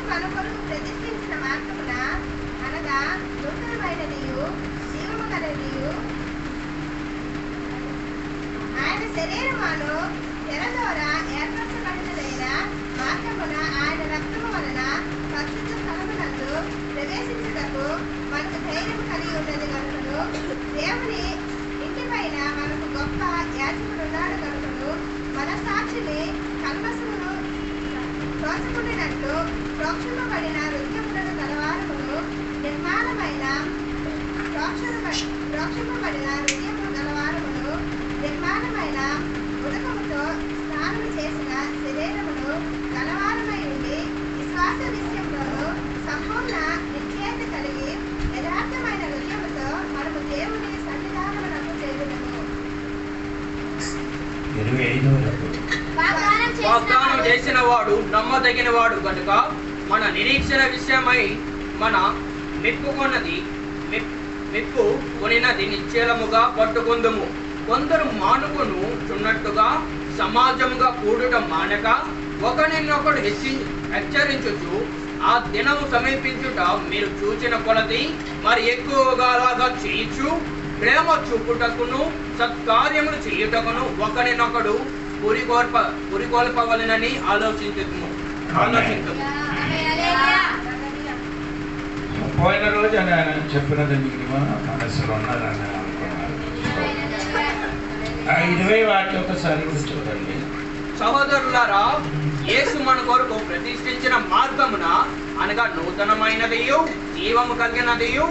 మన కొరకు ప్రతిష్ఠించిన మార్గమున అనగా నూతనమైనదియు జీవము గలదియు ఆయన శరీరమును తెర ద్వారా ఏర్పరచబడినదైన మార్గమున ఆయన రక్తము వలన పరిశుద్ధ స్థలమునందు ప్రవేశించుటకు మనకు ధైర్యం కలిగి ఉన్నది కనుకను దేవుని ఇంటి పైన మనకు గొప్ప యాజకుడు ఉన్నాడు కనుకను మన సాక్షిని కల్మసమును ప్రోత్సహించినట్లు ప్రోక్షింపబడిన హృదయములను గలవారమును నిర్మాణమైన ప్రోక్షింపబడిన హృదయము గలవారమును నిర్మాణమైన ఉదకముతో స్నానము చేసిన శరీరమును గలవారమై ఉండి విశ్వాస విషయంలోనూ సంపూర్ణ నిశ్చయత కలిగి యథార్థమైన హృదయముతో మనము దేవుని సన్నిధానమునకు చేరుదము. వాగ్దానం చేసిన వాడు నమ్మదగిన వాడు కనుక మన నిరీక్షణ విషయమై మన మెప్పు కొనినది నిశ్చలముగా పట్టుకుందుము. కొందరు మానుకొను చున్నట్టుగా సమాజముగా కూడుట మానక ఒకరినొకడు హెచ్చరించుచు ఆ దినము సమీపించుట మీరు చూచిన కొలది మరి ఎక్కువగా చేయొచ్చు. ప్రేమ చూపుటకును సత్కార్యములు చేయుటకును ఒకరినొకడు పురికొల్పవలనని ఆలోచించుము. పోయిన రోజు అని ఆయన చెప్పినది మీకు మనసులో ఉన్నదని అనుకున్నారు. 20 వాక్యం ఒకసారి చూడండి. సహోదరులారా, యేసు మన కొరకు ప్రతిష్ఠించిన మార్గమున అనగా నూతనమైనదియు జీవము కలిగినదియు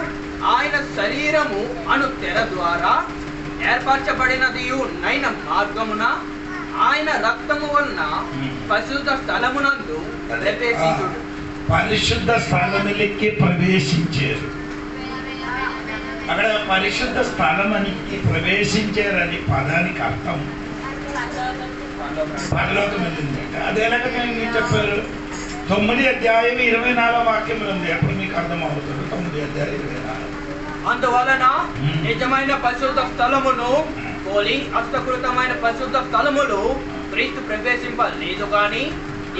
ఆయన శరీరము అను తెర ద్వారా ఏర్పరచబడినదియు నైన మార్గమున ఆయన రక్తము వలన పరిశుద్ధ స్థలమునందు ప్రవేశించుడు. పరిశుద్ధ స్థలములకి ప్రవేశించారు. అక్కడ పరిశుద్ధ స్థలమునికి ప్రవేశించారని పదానికి అర్థం పరలోకం వెళ్ళింది. అదేలాగా మీరు చెప్పారు. 9 అధ్యాయం 24 వాక్యములు ఉంది. అప్పుడు మీకు అర్థం అవుతుంది. 9 అధ్యాయం 24. అందువలన నిజమైన పరిశుద్ధ స్థలమును పోలి హస్తకృతమైన పరిశుద్ధ స్థలములు క్రీస్తు ప్రవేశింపలేదు కానీ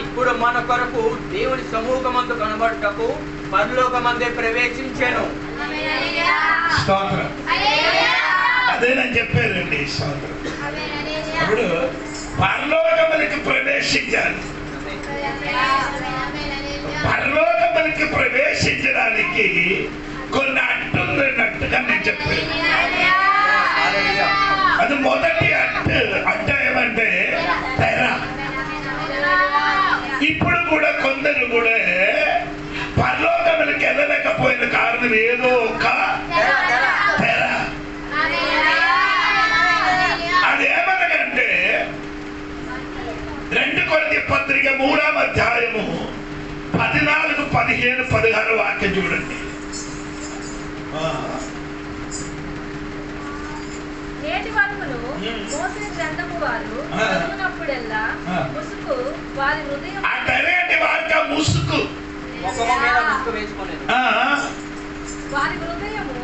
ఇప్పుడు మన కొరకు దేవుని సమూహమందు కనబడుటకు పరలోకమందే ప్రవేశించెను. స్తోత్రం. అదే నేను చెప్పారండి. స్తోత్రం. అప్పుడు పరలోకములకు ప్రవేశించాలి. పరలోకములకు ప్రవేశించడానికి కొన్ని అడ్డున్నట్టుగా నేను చెప్పాను. అది మొదటి అడ్డు ఏమంటే తెర. ఇప్పుడు కూడా కొందరు కూడా పరలోకములకు వెళ్ళలేకపోయిన కారణం ఏదో ఒక తెర. అదేమనగంటే 2 కొరింథీ పత్రిక 3వ అధ్యాయము 14, 15, 16 వాక్యం చూడండి. నేటి వరకును మోసే గ్రంథము వారు చదువునప్పుడెల్లా ముసుకు వారి హృదయం వారి హృదయము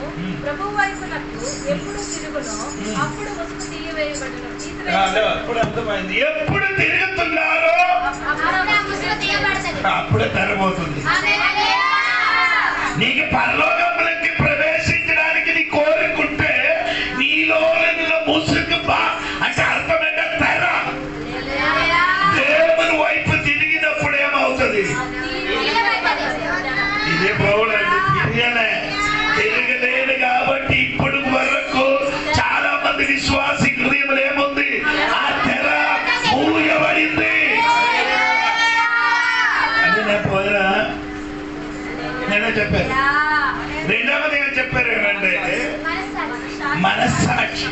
ప్రభు వైపునకు ఎప్పుడు తిరుగునో అప్పుడు ముసుగు తీయవేయబడును. ఎప్పుడు తిరుగుతున్నారో అప్పుడే తెరబోతుంది. నీకు పరలోకములకి ప్రవేశించడానికి నీ కోరుకుంటే నీలో ముసుగు అంటే అర్థమైన తెర. దేవుని వైపు తిరిగినప్పుడు ఏమవుతుంది? ఇదే పౌలండి. తిరగలేదు కాబట్టి ఇప్పుడు వరకు చాలా మంది విశ్వాసి హృదయంలో ఏముంది? ఆ తెర మూయబడింది. అది నేను పోయినా నేనే చెప్పాను. రెండవది ఏం చెప్పారు ఏమంటే మనస్సాక్షి.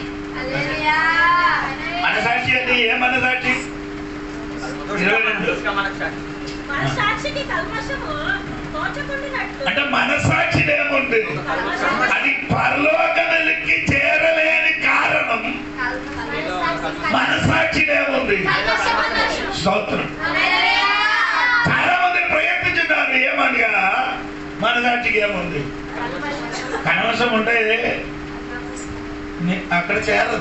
మనసాక్షి అంటే ఏ మనసాక్షి? 22 అంటే మనసాక్షి ఏముంది? అది పరలోకములకి చేరలేని కారణం మనసాక్షి ఏముంది? స్తోత్రం. చాలా మంది ప్రయత్నించున్నారు. ఏమనగా మనసాక్షికి ఏముంది? కనవసం ఉంటే అక్కడ చేరదు.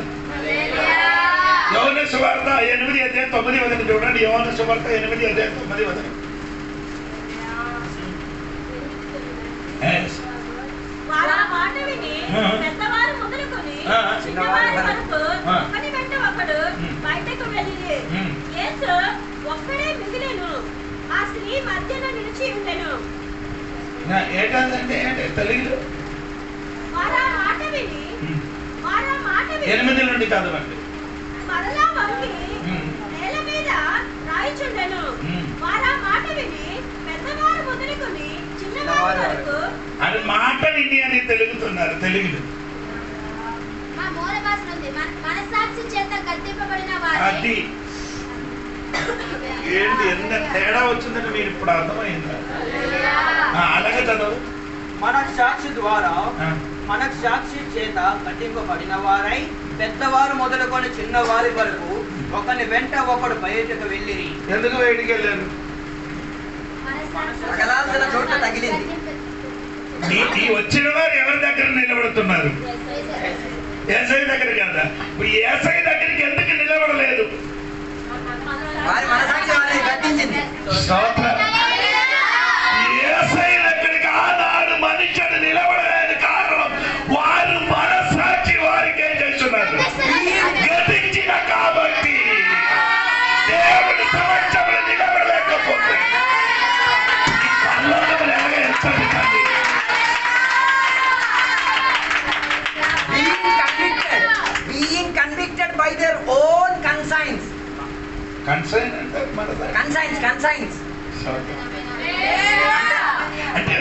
యోహాను సువార్త 8 అధ్యాయం 9 చూడండి. యోహాను సువార్త 8 అధ్యాయం 9. మీ మధ్యన నిలిచి ఉండెను. ఏంటంటే తెలుగులో వారా మాట విని 8 నుండి చదవండి. మరలా వంగి నేల మీద రాయిచుండెను. వారా మాట విని పెద్దవారు మొదలుకొని చిన్నవారు వరకు అది మాట విని అని తెలుగుతున్నారు. తెలుగులో మనసాక్షి చేత గద్దింపబడిన అది ఏంటి ఎంత తేడా వచ్చిందని మీరు ఇప్పుడు అర్థమైందా? అలాగే చదవు. మనస్సాక్షి ద్వారా మనస్సాక్షి చేత కట్టింపబడిన వారై పెద్దవారు మొదలుకొని చిన్నవారి వరకు ఒకని వెంట ఒకడు బయటకు వెళ్ళిరి. ఎందుకు బయటికి వెళ్ళారు? చోట తగిలింది. ఈ వచ్చిన వారు ఎవరి దగ్గర నిలబడుతున్నారు? ఏసై దగ్గర కదా. ఇప్పుడు ఏసై దగ్గరికి ఎందుకు నిలబడలేదు? ఏసై దగ్గరికి ఆనాడు మనుషుడు నిలబడలేదు. కారణం వారు మనసాక్షి వారికి ఏం చేస్తున్నారు? గతించిన కాబట్టి దేవుడి సమక్షంలో నిలబడలేకపోతే being convicted by their own conscience. Consign అంటే మన Conscience. అంటే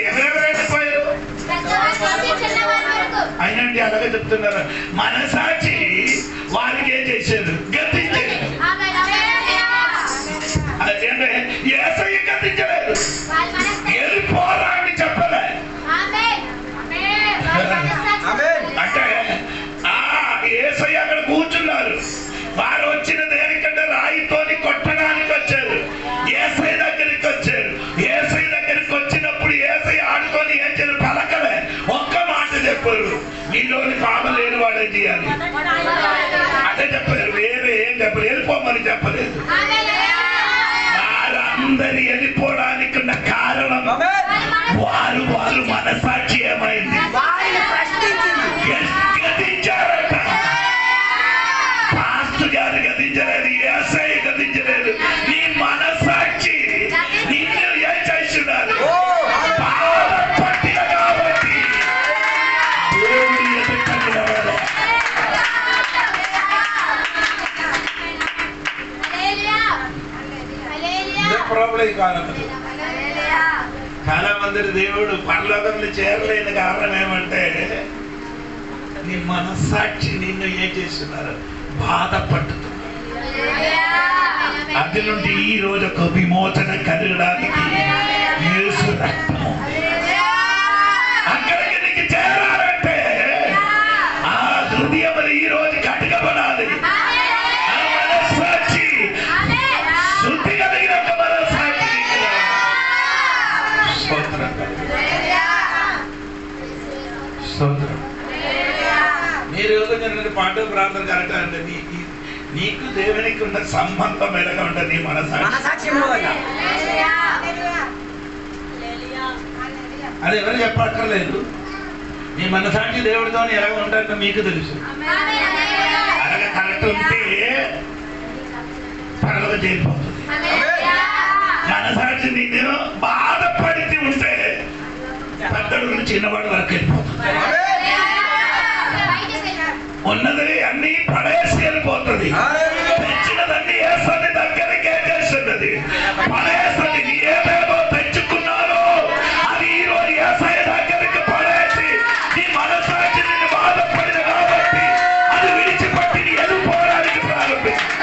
ఎవరెవరైనా పోయారు అయినండి. అలాగే చెప్తున్నారు. మనసాక్షి వారికి ఏం చేశారు? గతించారు. అదేంటే ఏసయ్య గతించలేదు. వెళ్ళిపోరా అని చెప్పలే. అంటే ఏసయ్య అక్కడ కూర్చున్నారు. వారు వచ్చిన దేనికంటే రాయితోని కొట్టడానికి వచ్చారు. ఏసై దగ్గరికి వచ్చారు. ఏసై దగ్గరికి వచ్చినప్పుడు ఏసై ఆడుకొని ఏం చేయాలి? పలకలే. ఒక్క మాట చెప్పారు, మీలోని పాపం లేని వాడే చేయాలి. అదే చెప్పారు. వేరే ఏం చెప్పారు? వెళ్ళిపోమని చెప్పలేదు. వారందరి వెళ్ళిపోవడానికి ఉన్న కారణం వారు మనసాక్షి ఏమైంది? గతించారట. పాస్టర్ గారు గతించలేదు. ఏసై గతించలేదు. నీ మనసాక్షి నిన్ను ఏం చేస్తున్నారు? పట్టిన కాబట్టి దేవుడి ఎదుట నిలబడలే. ప్రాబ్లం ఈ కాలంలో చాలా మంది దేవుడు పరలోకంలో చేరలేని కారణం ఏమంటే నీ మనస్సాక్షి నిన్ను ఏం చేస్తున్నారు? బాధపడుతున్నారు. అది నుండి ఈ రోజు ఒక విమోచన కలగడానికి యేసు రక్తము. అక్కడికి నీకు చేరాలంటే ఆ హృదయములు ఈ రోజు కడగబడాలి. ఆ మనస్సాక్షి శుద్ధి కలిగిన ఒక మనస్సాక్షి. స్తోత్రం. మీరు పాట ప్రార్థన కరెక్ట్ అంటే నీకు దేవునికి ఉన్న సంబంధం ఎలాగా ఉంటుంది? నీ మనసాక్షి. అది ఎవరు చెప్పక్కర్లేదు. నీ మనసాక్షి దేవుడితో ఎలాగ ఉంటారో మీకు తెలుసు. అలాగే కరెక్ట్ ఉంటే పగలగా చేరిపోతుంది. మనసాక్షి నిన్ను బాధపడితే ఉంటే పెద్దడు నుంచి చిన్నవాడు వరకు వెళ్ళిపోతుంది. ఉన్నది అన్ని పడేసి వెళ్ళిపోతుంది. తెచ్చినదన్నీ ఏసని దగ్గరికి ఏం చేస్తున్నది? పడేస్తుంది. ఏదేదో తెచ్చుకున్నారో అది ఈ రోజు ఏసై దగ్గరికి పడేసి నీ మనసాక్షి నిన్ను బాధపడిన కాబట్టి అది విడిచిపట్టి వెళ్ళిపోవడానికి ప్రారంభించింది.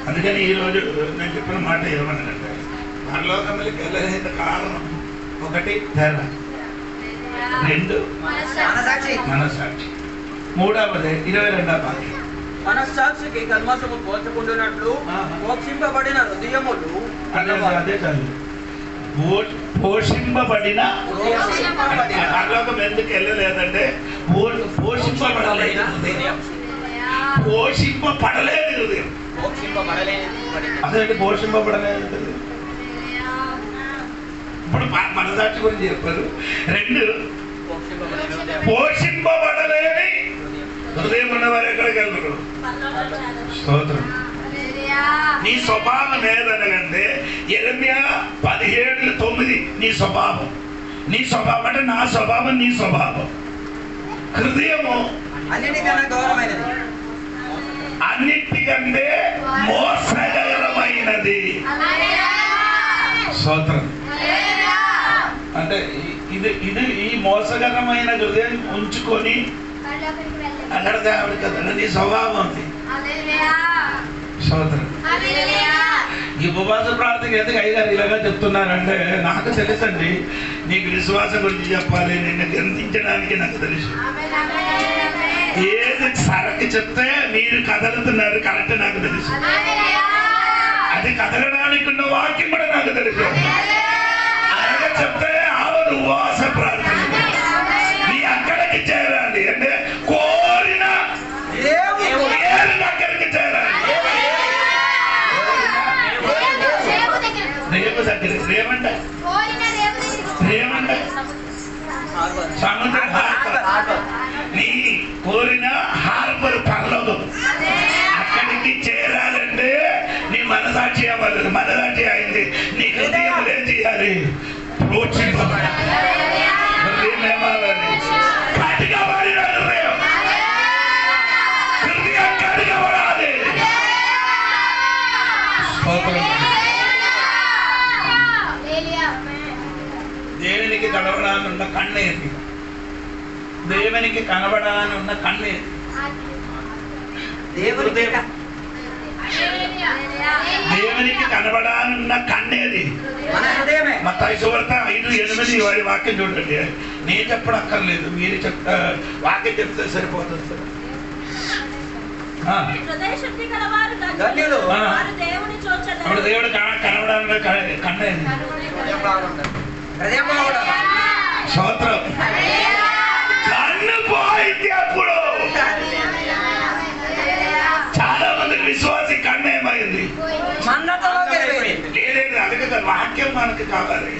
అందుకని ఈ రోజు నేను చెప్పిన మాట ఏమన్నానంటే పరలోకములకు వెళ్ళలేని కారణం ఒకటి ధర, రెండు మనసాక్షి, మూడవది 22వ వాక్యం. మనస్సాక్షికి కల్మషము పోల్చకుండానట్లు మోక్షింపబడిన హృదయములు. అదే చాలు. పోషింపబడిన పరలోకం ఎందుకు వెళ్ళలేదంటే పోషింపబడలేదు. హృదయం అదేంటి పోషింపబడలేదు? ఇప్పుడు మనసాక్షి గురించి చెప్పారు. రెండు పోషింపబడలేని హృదయం ఉన్నవారు ఎక్కడికి వెళ్ళరు? స్తోత్రం. నీ స్వభావం ఏదనగంటే యెరెమయా 17:9 నీ స్వభావం అంటే నా స్వభావం నీ స్వభావం. హృదయము అన్నిటికన్నా గౌరవమైనది, అన్నిటికంటే మోసకరమైనది. స్తోత్రం. అంటే ఇది ఈ మోసకరమైన హృదయం ఉంచుకొని అక్కడ దేవుడి కదా నీ స్వభావం ఉంది. స్తోత్రం. ఈ ఉపవాస ప్రార్థన ఎందుకు అయ్యగారు ఇలాగా చెప్తున్నారంటే నాకు తెలుసండి, నీకు విశ్వాసం గురించి చెప్పాలి, నిన్ను గంధించడానికి నాకు తెలుసు. ఏది సరకి చెప్తే మీరు కదలుతున్నారు కరెక్ట్ నాకు తెలుసు. అది కదలడానికి ఉన్న వాక్యం కూడా నాకు తెలుసు. అలాగే చెప్తే ఆవదు ఉపవాస ప్రార్థన నీ అక్కడికి చేరాలి అంటే కోరిన దగ్గరికి చేరాలి. రేపు దగ్గర ఏమంట సముద్ర నీ కోరిన హార్బర్ పర్లోదు అక్కడికి చేరాలంటే నీ మనసాక్షి అవ్వాలి. మనసాక్షి అయింది నీ హృదయం ఏం చేయాలి? ప్రోత్సహించాలి. హృదయం ఏమాలి? కడిగబడిన హృదయం. హృదయం కడిగబడాలి. దేవునికి కనబడాలన్న కన్నేది, దేవునికి కనబడాలని ఉన్న కన్నేది. దేవునికి కనబడాలన్న కన్నేది మత్తయి సువార్త 5:8 వారి వాక్యం చూడండి. నేను చెప్పడం అక్కర్లేదు, మీరు చెప్తా వాక్యం చెప్తే సరిపోతుంది. అప్పుడు దేవుడు కనబడాలన్న కన్నేది. స్తోత్రం. కన్ను పోయింది. అప్పుడు చాలా మందికి విశ్వాసి కన్ను ఏమైంది? లేదు అలాగే వాక్యం మనకు కావాలి.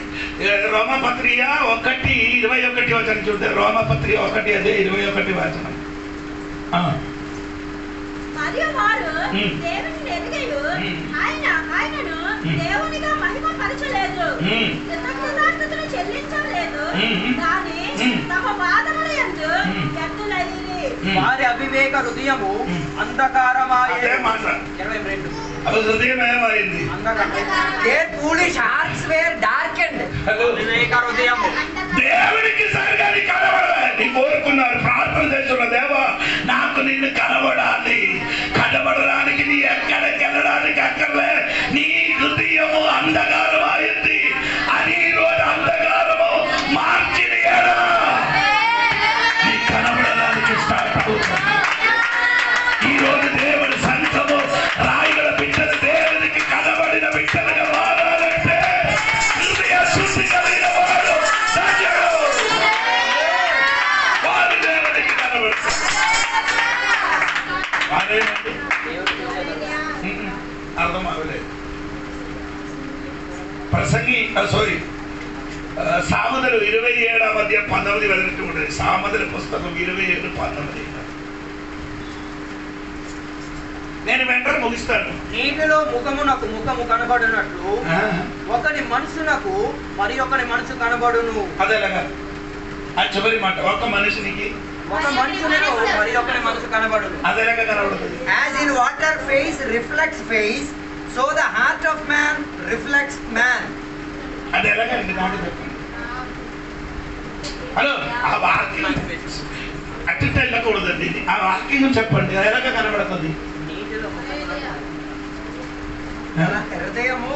రోమపత్రిక 1:21 వచనం చూస్తే రోమపత్రిక 1 అదే 21 వచనం. మరియు వారు దేవుని ఎరుగయు ఆయనను దేవునిగా మహిమ పరచలేదు, కృతజ్ఞతాస్తుతులు చెల్లించలేదు, కానీ తమ వాదముల యందు వ్యర్థులైరి. వారి అవివేక హృదయము అంధకారమాయె. హృదయం ఏమైంది? దేవునికి సరిగా కనబడాలి కోరుకున్నారు. ప్రార్థన చేస్తున్న దేవా నాకు నిన్ను కనబడాలి. కనబడడానికి నీ ఎక్కడికి వెళ్ళడానికి అక్కర్లే. నీ హృదయము అంధకారం అయింది అని ఈరోజు అంధకారము మార్చి నీ కనబడడానికి స్టార్ట్ అవుతుంది. ఈరోజు దేవుడి సంఘము రాయుల బిడ్డలు దేవునికి కనబడిన బిడ్డలుగా మారాలంటే హృదయ శుద్ధి కలిగిన వాడు వారు దేవునికి కనబడుతుంది. అర్థం అవ్వలేదు. ప్రసంగి సామెతలు 27:19 వెళ్తూ ఉంటుంది. సామెతల పుస్తకం 27:19. నేను వెంటనే ముగిస్తాను. నీటిలో ముఖమునకు ముఖము కనబడినట్లు ఒకని మనసునకు మరి ఒకని మనసు కనబడును. అదేలాగా ఆ చివరి మాట ఒక మనిషినికి ఒక మనుషులకు మరి ఒకరి మనసు కనబడును. అదేలాగా కనబడుతుంది. As in water face reflects face, so the heart of man reflects man. అది ఎలాగా అండి నాకు చెప్పండి. హలో ఆ వాక్యం అట్టి వెళ్ళకూడదండి. ఆ వాక్యం చెప్పండి ఎలాగా కనబడుతుంది. హృదయము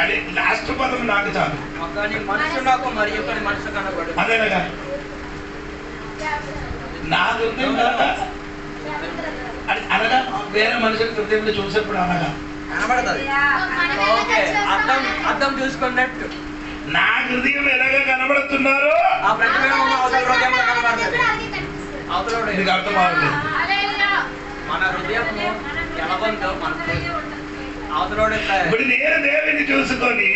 అదే లాస్ట్ పదం నాకు చాలు. ఒకని మనసునకు మరి ఒకని మనసు కనబడు. అదేలాగా నా హృదయం అనగా వేరే మనుషుల హృదయంలో చూసేప్పుడు అనగా కనబడుతుంది. అర్థం చూసుకున్నట్టు నా హృదయం ఎలాగా కనబడుతున్నారో ఆ ప్రతిబింబం అవతల హృదయంలో కనబడుతుంది. ఇది అర్థం అవ్వలేదు. మన హృదయం ఎలా ఉందో మనకు అవతల ఇప్పుడు నేను దేవుని చూసుకొని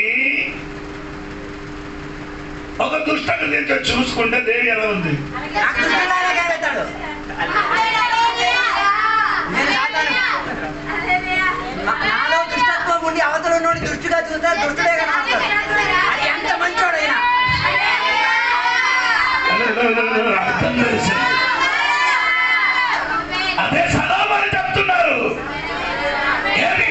ఒక దుష్టను నేను చూసుకుంటే దేవి ఎలా ఉంది? నాకు దుష్టుడు ఆయన కనిపెట్టాడు. నేను నాలో దుష్టత్వం ఉండి అవతల ఉన్నోడి దుష్టుగా చూస్తే దుష్టుడే కనబడతాడు. అది ఎంత మంచోడైనా. అదే సలామని చెప్తున్నారు. ఏమి?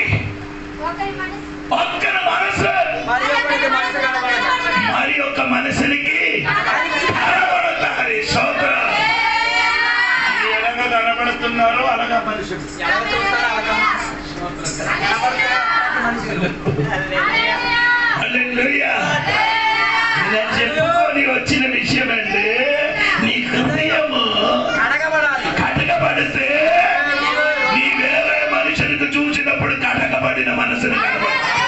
ఒక్కని మనసు మరి ఒకరికి మనసు కనబడదు. మరి ఒక మనిషినికి కనబడతారు. స్తోత్రం. ఎలాగ కనబడుతున్నారు అలాగా మనుషులు. ఎవరు చూస్తారో అలాగా హల్లెలూయా. నేను చెప్పుకొని వచ్చిన విషయం అంటే నీ హృదయము కడగబడితే నీ వేరే మనుషులకు చూసినప్పుడు కడగబడిన మనసును కనబడతాయి.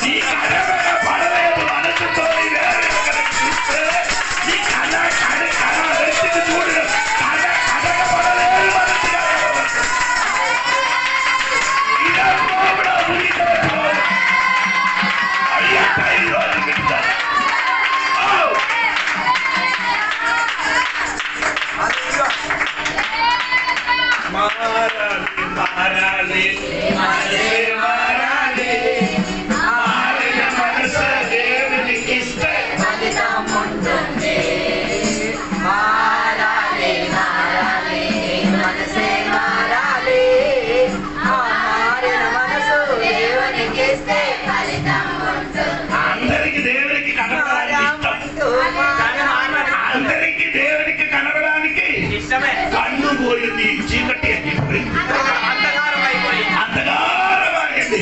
నీ కడగబడలేదు మనసుతో నీ వేరే ఒకరికి చూస్తే నీ వ్యక్తికి చూడిన కడగబడలేదు మనసు కనబడుతుంది. మారాలి మారిన మనసు దేవునికి ఇస్తే అందరికి దేవునికి కనబడడానికి ఇష్టం. అందరికి దేవునికి కనబడడానికి ఇష్టమే. కన్ను పోయింది, చీకటి అయిపోయింది, అంధకారమైంది.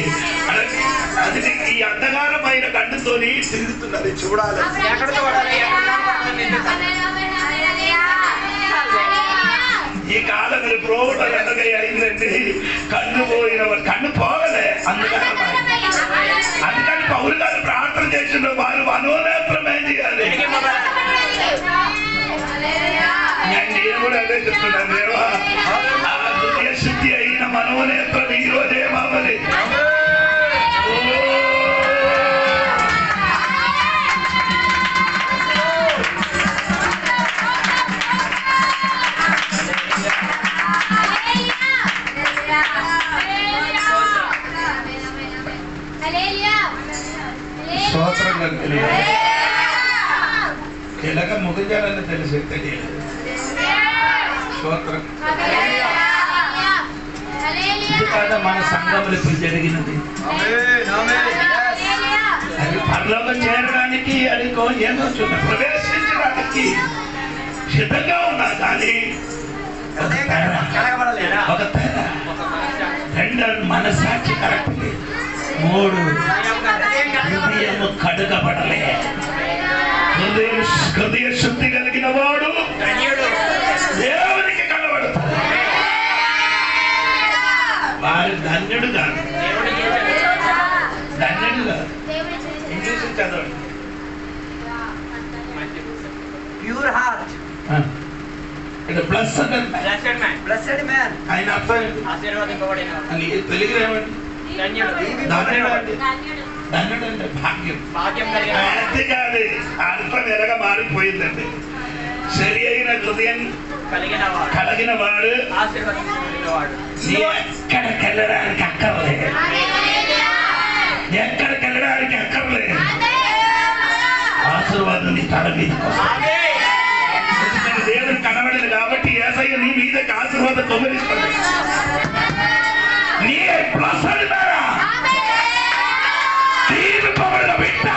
అది ఈ అంధకారమైన కన్నుతోని తిరుగుతున్నది చూడాలి. ఎక్కడ చూడాలి? ఈ కాలం ప్రోగుట ఎంతగా అయిందండి. కన్ను పోయిన కన్ను పోగలే అంధకారమైన. అందుకని పౌరు గారు ప్రార్థన చేసిన వారు మనోనేత్రం ఏం చేయాలి? నేను కూడా అదే చెప్తున్నాను. దేవా ఆ హృదయ శుద్ధి అయిన మనోనేత్రం ఈ రోజే మామని. ఎలాగ ముగించాలని తెలిసి తెలియదు. స్తోత్రం. ఇది కాదా మన సంఘములు ఇప్పుడు జరిగినది. అది పరలోకం చేరడానికి అది ఏమో ప్రవేశించడానికి సిద్ధంగా ఉన్నా కానీ ఒక తేడా. రెండు మనసాక్షి కరెక్ట్ లేదు. మూడు హృదయము కడుగబడలే. హృదయ శుద్ధి కలిగిన వాడు దేవునికి కనబడతాడు. వారు ధన్యుడు కాదు, ధన్యుడు కాదు. ఇంగ్లీష్ చదవండి. Pure heart. Blessed man. ఆయన అర్థం అని తెలుగులో ఏమండి? ధన్యుడు అంటే భాగ్యం. అది కాదు, అర్థం ఎలాగా మారిపోయిందండి. సరి అయిన హృదయం కలిగిన వాడు ఎక్కడికి వెళ్ళడానికి అక్కర్లేదు. ఎక్కడికి వెళ్ళడానికి అక్కర్లేదు. ఆశీర్వాదం నీ తల మీదకి వస్తుంది. ఎందుకంటే దేవుడు కనబడింది కాబట్టి యేసయ్య నీ మీదకి ఆశీర్వాదం కుమ్మరిస్తుంది. నీ ప్లస్ అడిగారా దీవింపబడిన బిడ్డ.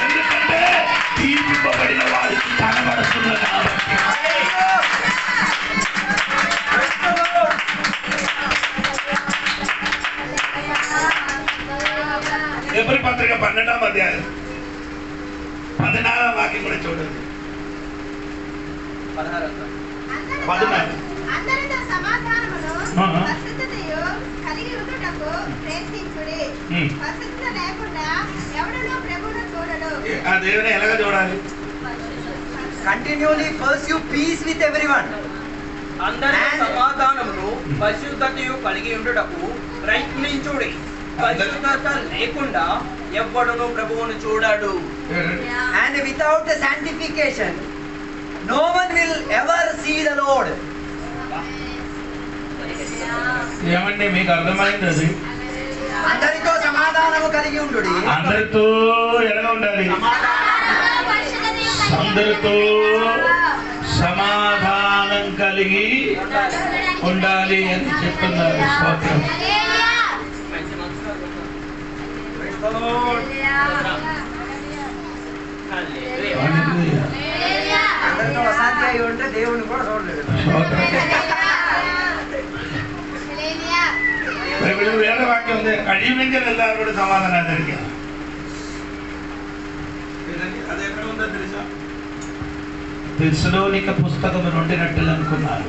ఎందుకంటే దీవింపబడిన వారికి కనబడుతుంది కాబట్టి. ఎబ్రీ పత్రిక 12వ అధ్యాయం 14వ వాక్యం కూడా చూడండి. 16. అందరితో సమాధానమును పరిశుద్ధతయు కలిగి ఉండుటకు ప్రయత్నించుడి. పరిశుద్ధత లేకుండా ఎవడనో ప్రభువును చూడడు. ఆ దేవుని ఎలాగ చూడాలి? Continually pursue peace with everyone. అందరితో సమాధానమును పరిశుద్ధతయు కలిగి ఉండుటకు ప్రయత్నించుడి. పరిశుద్ధత లేకుండా ఎవ్వడును ప్రభువును చూడాడు. And without the sanctification, no one will ever see the Lord. ఏమండి మీకు అర్థమైంది? అది అందరితో సమాధానము కలిగి ఉండుడి. అందరితో ఎలా ఉండాలి? అందరితో సమాధానం కలిగి ఉండాలి అని చెప్తున్నారు. స్తోత్రం. అందరితో అశాంతి అయి ఉంటే దేవుని కూడా చూడలేదు. వేరే వాక్యం ఉంది, అడిగించిన എല്ലാവരോടും సమాధానం జరిగింది. అది ఎక్కడ ఉందో తెలుసా? తెస్సలోనిక పుస్తకం నుండినట్లు అనుకున్నారు.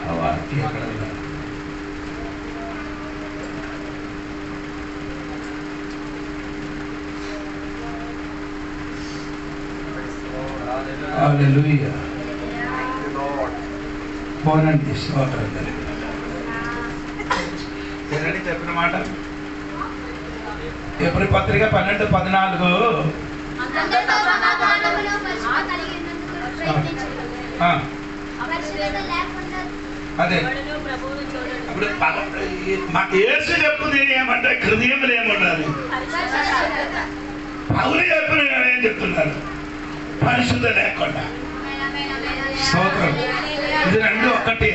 ఆ వాక్యం ఎక్కడ ఉందా? హల్లెలూయా. పోనండి. స్తోత్రం. ఏనండి చెప్పిన మాట? ఎప్పుడు పత్రిక 12:14 అదే ఇప్పుడు మాకు యేసు చెప్తుంది ఏమంటే హృదయంలో ఏముండాలి? పౌలు చెప్పిన ఏం చెప్తున్నారు? పరిశుద్ధ లేకుండా. స్తోత్రం. ఇది రెండు ఒక్కటి.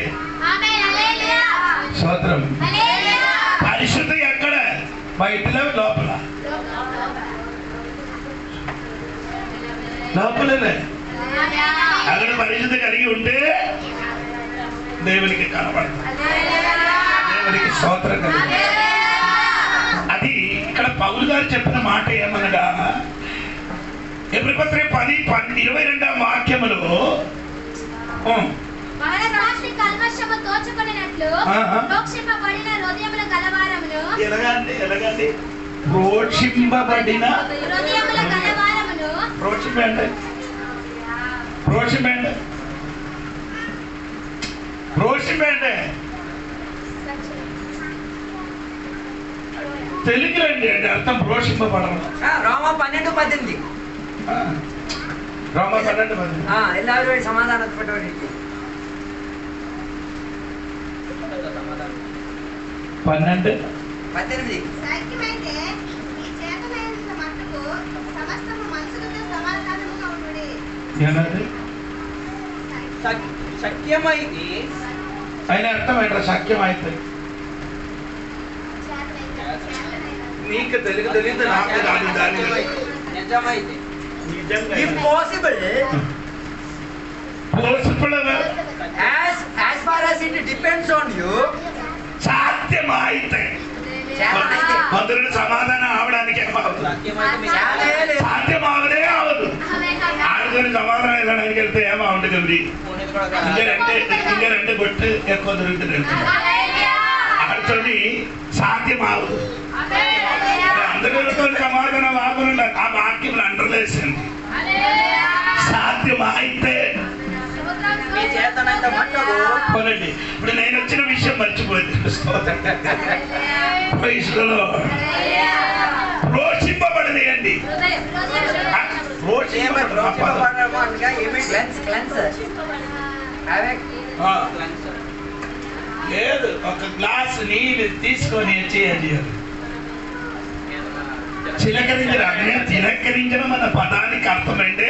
స్తోత్రం. పరిశుద్ధ ఎక్కడ? బయటలో లోపల? లోపలే. అక్కడ పరిశుద్ధ కలిగి ఉంటే దేవునికి కనబడుతుంది. దేవునికి స్తోత్రం కలిగి. అది ఇక్కడ పౌలు గారు చెప్పిన మాట ఏమనగా ఎబ్రీ పత్రిక 10:22 వాక్యములో ఎలాగండి ప్రోక్షింపబడిన తెలుగులో అండి అర్థం ప్రోక్షింపబడడం. రోమా 12:18 రోమా 12:18 எல்லாரும் சமாதானப்பட்டவர்களுக்கு 12:18 సాధ్యమైతే మీ చేతనైనంత మట్టుకు సమస్తము మనసులతో సమాధానముగా ఉండుడి. ఏమన్నది? శక్యమైతే ఆయన అర్థం ఏంటో? శక్యమైతే నీకు తెలుగు తెలియదు, నాకు దాని నిజమైతే if possible as far as it depends on you, సాధ్యమైతే మందులను సమాధానం అవడానికి సాధ్యమావదే అవదు. ఆడుకొని సమాధానం వెళ్ళడానికి వెళ్తే ఏమవుతుంది? గౌరీ ఇంకా రెండు కొట్టు ఎక్కువ దొరుకుతుంది. ఆడుతోని సాధ్యమావదు. అందరితో సమాధానం ఆగకుండా ఆ వాక్యం అండర్లేసింది. సాధ్యమైతే పోనండి. ఇప్పుడు నేను వచ్చిన విషయం మర్చిపోయింది. ప్రోక్షింపబడలేయండి. లేదు, ఒక గ్లాస్ నీళ్ళు తీసుకొని చేయాలి. తిరస్కరించడం అన్న పదానికి అర్థమంటే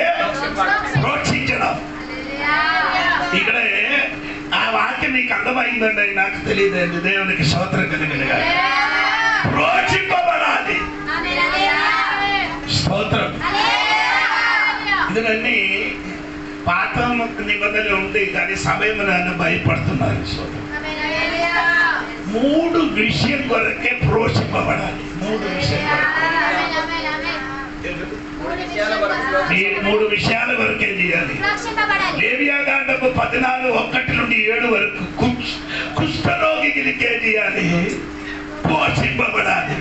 ప్రోక్షించడం. ఇక్కడ ఆ వాక్యం నీకు అర్థమైందండి, నాకు తెలియదండి. దేవునికి స్తోత్రం కలిగినగా ప్రోక్షింపబడాలి. స్తోత్రం. ఇదన్నీ పాత నిబంధనలు ఉంది, కానీ సమయం భయపడుతున్నారు. స్తోత్రం. 3 విషయం కొరకే ప్రోక్షింపబడాలి. 3 విషయం ఈ 3 విషయాల వరకే చేయాలి. లేవియాకాండము 14:1-7 వరకు కుష్ఠరోగికి చేయాలి, పోషింపబడాలి.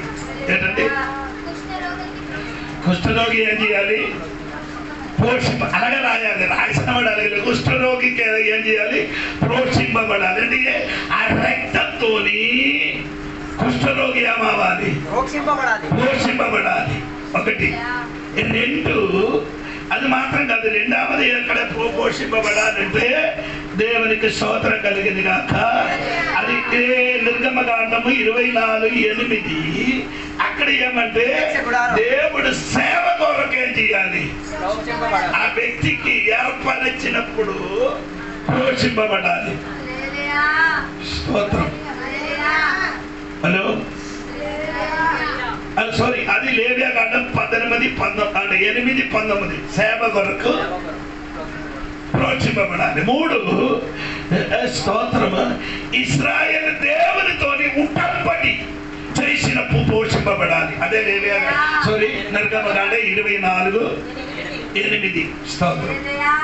ఏంటంటే కుష్ఠరోగి ఏం చేయాలి? అలాగే రాయాలి, రాసినబడాలి. కుష్ఠరోగికి ఏం చేయాలి? ప్రోక్షింపబడాలి. అంటే ఆ రక్తంతోని కుష్ఠరోగి ఏమవ్వాలి? పోషింపబడాలి. ఒకటి. రెండు, అది మాత్రం కాదు, రెండవది ఎక్కడ పోషింపబడాలంటే దేవునికి స్తోత్రం కలిగింది కాక. అది నిర్గమకాండము 24:8. అక్కడ ఏమంటే దేవుడు సేవ కొరకు ఏం చేయాలి? ఆ వ్యక్తికి ఏర్పరిచినప్పుడు పోషింపబడాలి. స్తోత్రం. హలో, సారీ, అది లేవ్యాకాండం 8:19 సేవ కొరకు ప్రోక్షింపబడాలి. 3, స్తోత్రము, ఇశ్రాయేలు దేవునితోని ఉటంబడి చేసినప్పుడు పోషింపబడాలి. అదే నిర్గమకాండ 24:8. స్తోత్రం.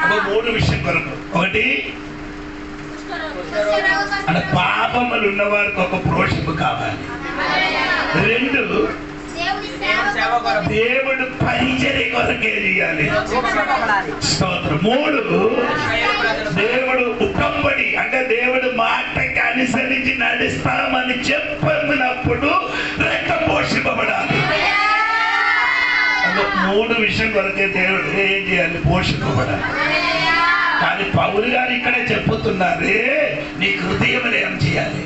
అప్పుడు 3 విషయం కొరకు. ఒకటి, అంటే పాపములు ఉన్న వారికి ఒక ప్రోషింపు కావాలి. 2, దేవుడు పరిచర్య కొరకే చేయాలి. స్తోత్రం. 3, దేవుడు ఉటంబడి, అంటే దేవుడు మాటకి అనుసరించి నడుస్తామని చెప్పినప్పుడు రక్తం పోషింపబడాలి. 3 విషయం కొరకే దేవుడు ఏం చేయాలి? పోషింపబడాలి. కానీ పౌలు గారు ఇక్కడే చెప్పుతున్నారే, నీ హృదయం ఏం చేయాలి?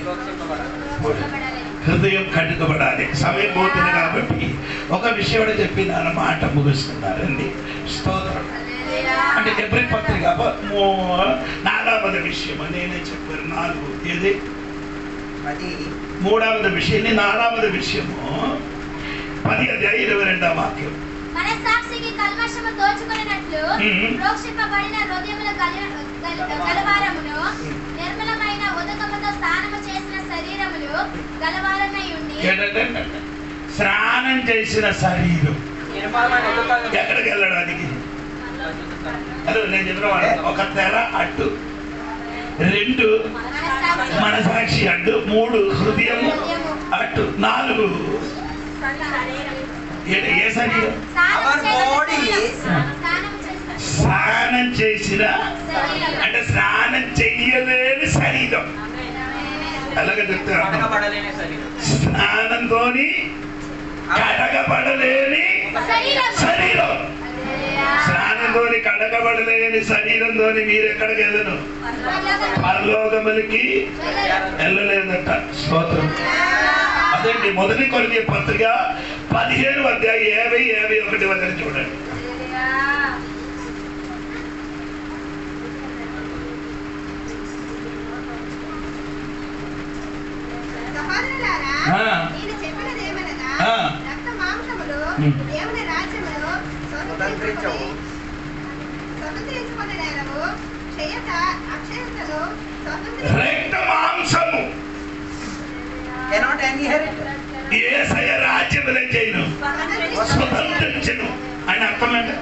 హృదయం కడుగబడాలి. సమయం పోతుంది కాబట్టి ఒక విషయం చెప్పి నా మాట ముగిస్తున్నారండి. స్తోత్రం. అంటే ఎబ్రీ పత్రిక 4వ విషయం నేనే చెప్పారు. 4 ఏది? 3వ విషయం, 4వ విషయము 10:22 వాక్యం. మనస్సాక్షికి కల్మషము దోచుకొనినట్లు ప్రోక్షింపబడిన హృదయముల గలవారమును నిర్మలమైన ఉదకముతో స్నానము చేసిన శరీరములు గలవారమై ఉండి. స్నానం చేసిన శరీరం ఎక్కడికి వెళ్ళడానికి? అదే నేను చెప్పిన, ఒక తెర అడ్డు, 2 మనసాక్షి అడ్డు, 3 హృదయము అడ్డు, 4 ఏ శరీరం? స్నానం చేసిన, అంటే స్నానం చెయ్యలేని శరీరం. అలాగే చెప్తారు, స్నానంతో కడగబడలేని శరీరం. స్నానంతో కడగబడలేని శరీరంతో మీరు ఎక్కడికి వెళ్ళను? పరలోకములకి వెళ్ళలేదట. స్తోత్రం. అదండి 1 కొరింథీ పత్రిక 15:50-51 వరకు చూడండి. నేను చెప్పినదేమనగా, రక్త మాంసములు దేవుని రాజ్యమును స్వతంత్రించుకునే నేరము చేయక అక్షయతను రక్త మాంసము యేసయ్య రాజ్యములే చేయను, స్వతంత్రించను అని అర్థమంటే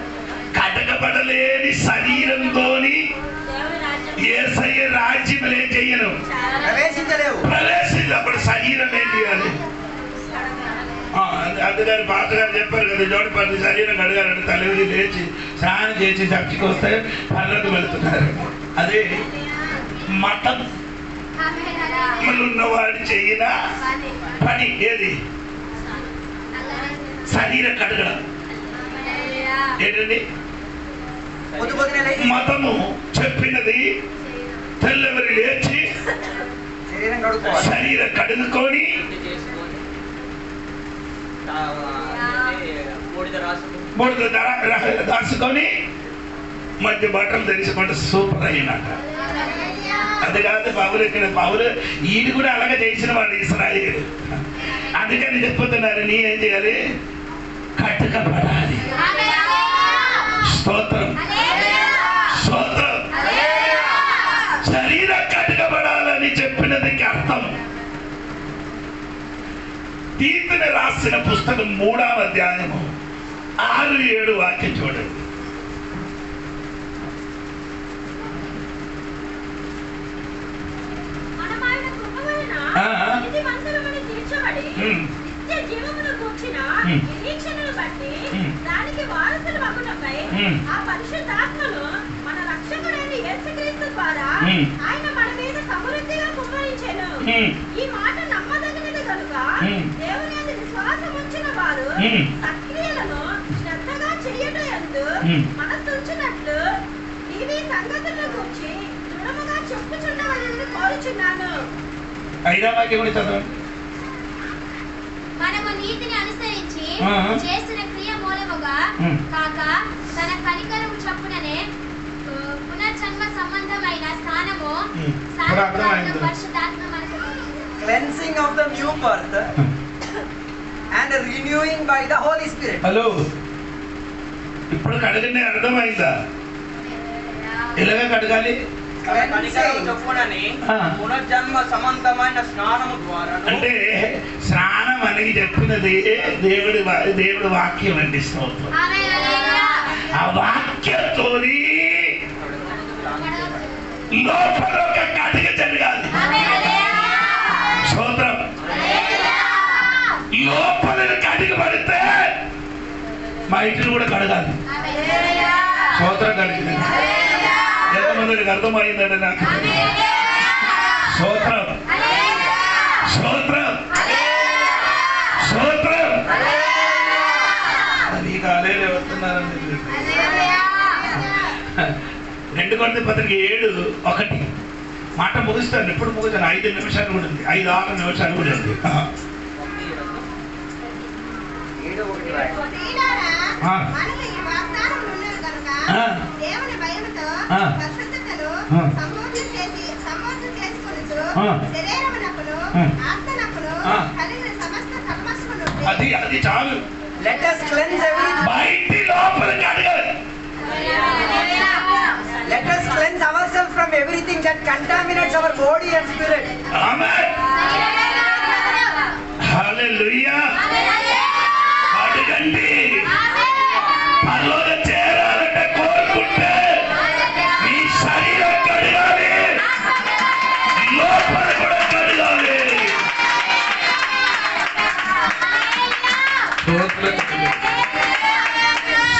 కడగబడలేని శరీరంతోని యేసయ్య రాజ్యములే చేయను, ప్రవేశించినప్పుడు శరీరం ఏం చేయాలి? అందుకని పాతగారు చెప్పారు కదా, జోడిపల్లి శరీరం కడగాలంటే తలవిడి లేచి స్నానం చేసి చర్చికి వస్తే పనులకు వెళ్తున్నారు. అదే మతం ఉన్నవాడు చెయ్యిన పని ఏది? శరీరం కడగడం. ఏంటండి? మతము చెప్పినది తెల్లవరి లేచి శరీరం కడుగుకొని బూడిద దాచుకొని మధ్య బట్టలు తెరుచుకుంటే సూపర్ అయినట. అది కాదు పౌలు. ఇక్కడ పౌలు ఈయన కూడా అలాగే చేసిన వాడు ఇశ్రాయేలు. అందుకని చెప్పుతున్నారు, నీ ఏం చేయాలి? కట్టుకబడాలి. స్తోత్రం, స్తోత్రం. శరీరం కట్టుకబడాలని చెప్పినదికి అర్థం తీతుని రాసిన పుస్తకం 3వ అధ్యాయము 6-7 వాక్యం చూడండి. నిత్య జీవమును కూర్చిన నిరీక్షణను బట్టి దానికి వారసులు మగుటపై ఆ పరిశుద్ధాత్మను మన రక్షకుడైన యేసుక్రీస్తు ద్వారా ఆయన మన మీద సమృద్ధిగా కుమ్మరించెను. ఈ మాట నమ్మదగినది కనుక దేవుని యందు విశ్వాసం ఉంచిన వారు సక్రియలను శ్రద్ధగా చేయటయందు మనసుంచినట్లు ఇవి సంగతులను గురించి దృఢముగా చెప్పుచున్నవని కోరుచున్నాను. మనము నీతిని అనుసరించి చేసిన క్రియ మూలముగా కాక తన కనికరము చొప్పుననే పునర్జన్మ సంబంధమైన స్థానము పరిశుద్ధాత్మ మనకు cleansing of the new birth and renewing by the Holy Spirit. Hello, ఇప్పుడు కడగనే అర్థమైందా? ఎలాగ కడగాలి? చెప్పునని పునర్జన్మ సంబంధమైన స్నానము ద్వారా. అంటే స్నానం అని చెప్పినది దేవుడి వాక్యం అండి. స్తోత్రం. ఆ వాక్యంతో లోపల ఒక కడిగ జరగాలి. స్తోత్రం. లోపలని కడిగి పడితే బయటను కూడా కడగాలి. స్తోత్రం. కడిగింది ఎంతమందికి అర్థమైందండి నాకు? స్తోత్రం. స్తోత్రం. స్తోత్రం. అది కాలేజీ వస్తున్నారని 2 కొరింథీ పత్రిక 7:1 మాట ముగిస్తాను. ఎప్పుడు ముగిస్తాను? 5 నిమిషాలు కూడా ఉంది. 5-6 నిమిషాలు కూడా ఉంది. అది చాలు. Let us cleanse everything. బయటి లోపల కడగాలి. Let us cleanse ourselves from everything that contaminates our body and spirit. Amen. Hallelujah. అడగండి. పరలోక చేరాలంటే కోరుకుంటే మీ శరీరం కడగాలి, లోపల కూడా కడగాలి.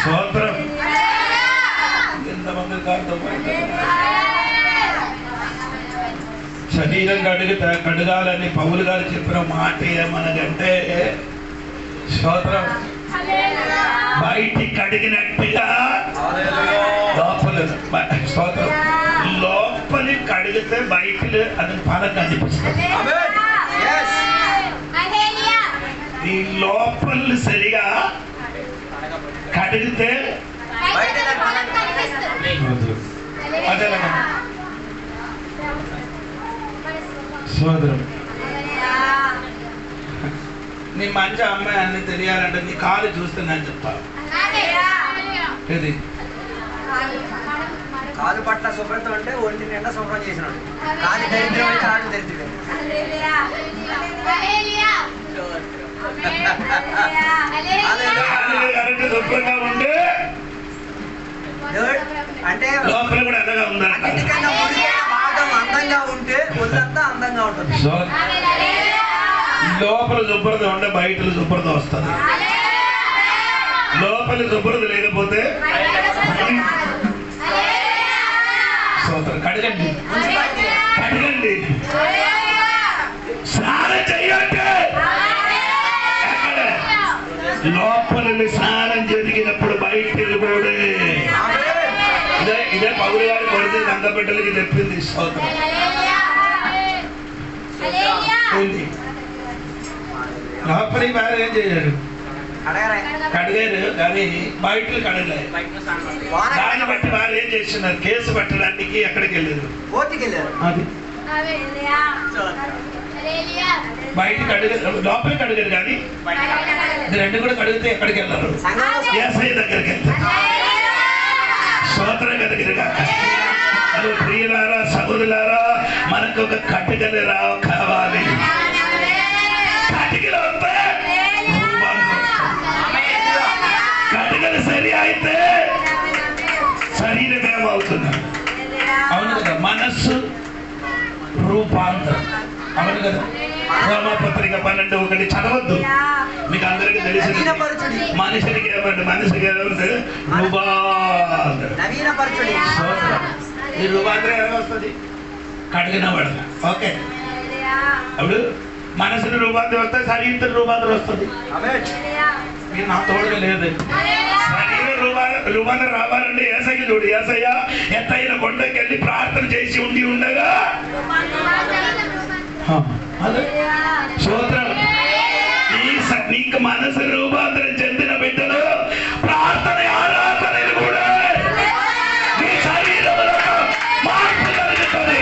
స్తోత్రం. ఎంతమంది శరీరం కడగాలని పౌలు గారు చెప్పిన మాట ఏమనగంటే, స్తోత్రం, బయటి కడిగినట్టుగా లోపల. స్తోత్రం. లోపలి కడిగితే బయట అది బాగా కనిపిస్తుంది. ఈ లోపలి సరిగా కడిగితే అదే సోదరం. నీ మంచి అమ్మాయి అన్ని తెలియాలంటే నీ కాలు చూస్తే నేను చెప్తాను. ఇది కాలు పట్ల శుభ్రత అంటే ఒంటి నిండా శుభ్రం చేసినాడు. కాలు దరిద్రం అంటే కాళ్ళు దరిద్రం. శుభ్రంగా ఉంటే అంటే లోపల కూడా ఎలాగా ఉందంట. భాగం అందంగా ఉంటే ఒళ్ళంతా అందంగా ఉంటుంది. లోపల శుభ్రత ఉంటే బయట శుభ్రత వస్తుంది. లోపల శుభ్రత లేకపోతే కడగండి, కడగండి, స్నానం చెయ్యండి. లోపలని స్నానం జరిగినప్పుడు బయట కూడా ఇదే పౌరు గారు కొడితే దండబిడ్డలకి చెప్పింది. స్తోత్రం. లోపలి వారు ఏం చేశారు? కడిగారు, కానీ బయట కడగలేదు. దాన్ని బట్టి వారు ఏం చేస్తున్నారు? కేసు పట్టడానికి ఎక్కడికి వెళ్ళారు? అది బయట కడిగారు, లోపలి కడిగారు, కానీ ఇది 2 కూడా కడిగితే ఎక్కడికి వెళ్ళారు? యేసయ్య దగ్గరికి వెళ్తారు. స్తోత్రం కలిగినగా. అది ప్రియులారా, సహోదరులారా, మనకు ఒక కటికలు కావాలి. కటికలు వస్తే కటికలు సరి అయితే శరీరం ఏమవుతుంది? అవును కదా, మనస్సు రూపాంతరం. అవును కదా. రోమపత్రిక 12:1 చదవద్దు, మీకు అందరికీ తెలిసింది. మనిషికి ఏమంటే మనిషికి ఏమంటే నవీనపరచుడి. ఈ రూపాంతరం ఏమొస్తుంది? కడిగిన పడద. ఓకే, అప్పుడు మనసుని రూపాంతరం వస్తే శరీరం రూపాంతరం వస్తుంది. మీరు నా తోడుగా లేదు. శరీర రూపాంతరం రావాలంటే ఏసయ్య చూడు. ఏసయ్య ఎత్తైన కొండకి వెళ్ళి ప్రార్థన చేసి ఉండగా స్తోత్రం. నీకు మనసు రూపాంతరం చెందిన బిడ్డలు ప్రార్థన ఆరాధనలు కూడా నీ శరీరంలో మార్పు కలుగుతుంది.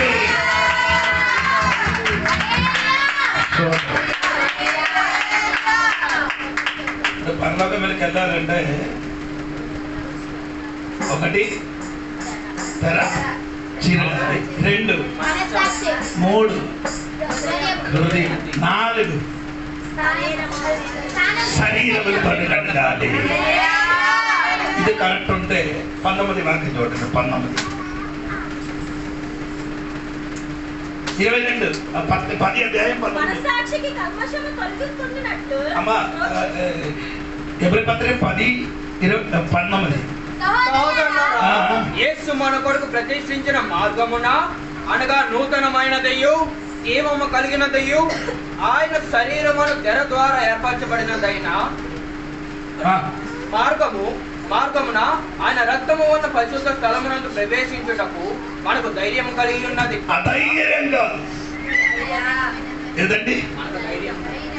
పరలోకం వెళ్ళకి వెళ్ళాలంటే ఒకటి తెర చీర, 2 3 హృదయం, 4 శరీరములు కడగాలి. ఇది కరెక్ట్ ఉంటే 19 వాక్యం చూడండి. 19 22 10 అధ్యాయం 19. అమ్మా ఎబ్రీ పత్రిక 10:19. యేసు మన కొరకు ప్రతిష్ఠించిన మార్గమున అనగా నూతనమైనదయ్యు జీవము కలిగినదయ్యు ఆయన శరీరమును తెర ద్వారా ఏర్పరచబడినదైన మార్గమున ఆయన రక్తము ఉన్న పరిశుద్ధ స్థలమునందు ప్రవేశించుటకు మనకు ధైర్యం కలిగి ఉన్నది. ఏదండి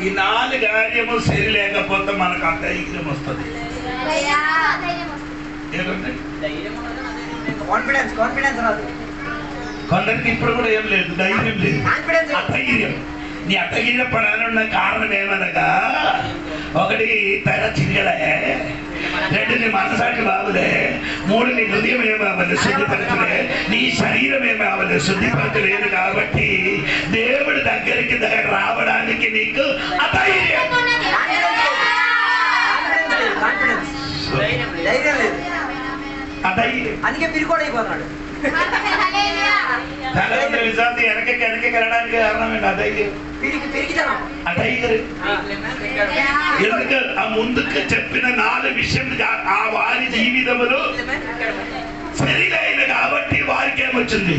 ఈ 4 కార్యము సరి లేకపోతే మనకు అధైర్యం వస్తుంది. కాన్ఫిడెన్స్ రాదు. కొందరికి ఇప్పుడు కూడా ఏం లేదు, ధైర్యం లేదు, అధైర్యం. నీ అధైర్య పడాలన్న కారణం ఏమనగా 1 తెర చిరగలే, 2 నీ మనసాకి బాగులే, 3 నీ హృదయం ఏమవ్వాలి శుద్ధిపరచలే, నీ శరీరం ఏమవ్వాలి శుద్ధిపరచలేదు. కాబట్టి దేవుడి దగ్గరికి రావడానికి నీకు అధైర్యం, ధైర్యం లేదు. అధైర్యం. అందుకే పిరికోడు అయిపోతున్నాడు. విశ్వాసం వెనకకి వెళ్ళడానికి కారణం ఏంటి? అధైర్యం. అధైర్యం ఎందుకు? ఆ ముందుకు చెప్పిన 4 విషయం ఆ వారి జీవితములు సరిలైన కాబట్టి వారికి ఏమొచ్చింది?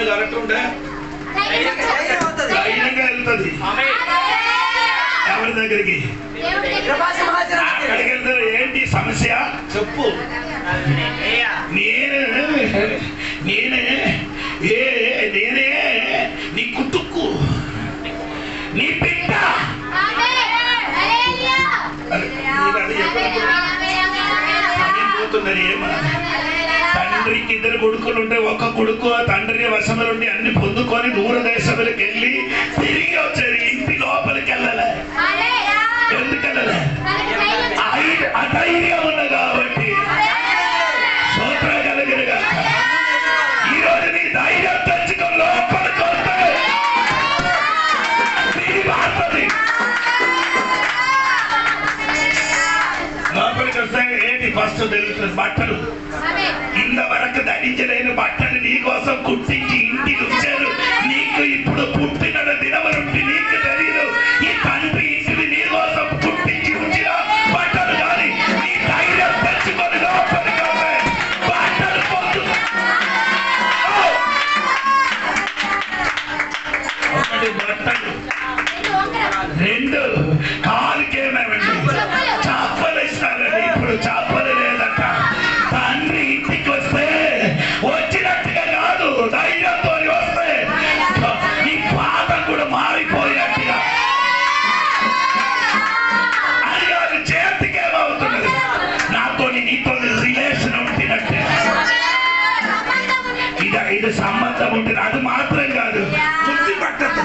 కరెక్ట్ ఉంటే ధైర్యంగా వెళ్తుంది. ఎవరి దగ్గరికి? అక్కడికి వెళ్తారు. ఏంటి సమస్య చెప్పు. నేనే నీ కుతుక్కు, నీ బిడ్డ. పోతున్నారు ఏమా? తండ్రికి 2 కొడుకులు ఉంటే ఒక కొడుకు తండ్రి వశములుండి అన్ని పొందుకొని దూరదేశములకు వెళ్ళి తిరిగి వచ్చారు. ఇంటి లోపలికి వెళ్ళలే. ఎందుకెళ్ళలే? అధైర్యం ఉన్న కాబట్టి. స్తోత్రం కలుగునుగా. ఈరోజు నీ ధైర్యం తెచ్చుకొని లోపలికి వస్తే మారుతుంది. లోపలికి వస్తే ఏంటి ఫస్ట్ తెలుస్తుంది? బట్టలు. ఇంతవరకు ధరించలేని బట్టలు నీ కోసం కుట్టించి ఇంటికి వచ్చారు. నీకు ఇప్పుడు పుట్టిన దినము నుండి నీకు తెలియదు ఈ తండ్రి ఇంటిని నీ కోసం కుట్టించి ఉంచిన బట్టలు కానీ నీ ధైర్యం తెచ్చుకొని లోపలికి వస్తే బట్టలు పొందు. 1 బట్టలు, 2 కాలుకేమేమండి చాపలు ఇస్తారండి. ఇప్పుడు చాపలు లేదంట. తండ్రి ఇంటికి వస్తే వచ్చినట్టుగా కాదు, ధైర్యంతో వస్తే నీ పాదం కూడా మారిపోయినట్టుగా. అది కాదు, చేతికి ఏమవుతున్నది? నాతో నీతో రిలేషన్ ఉంటున్నట్టు, ఇది సంబంధం ఉంటుంది. అది మాత్రం కాదు, ముద్దు పట్టదు.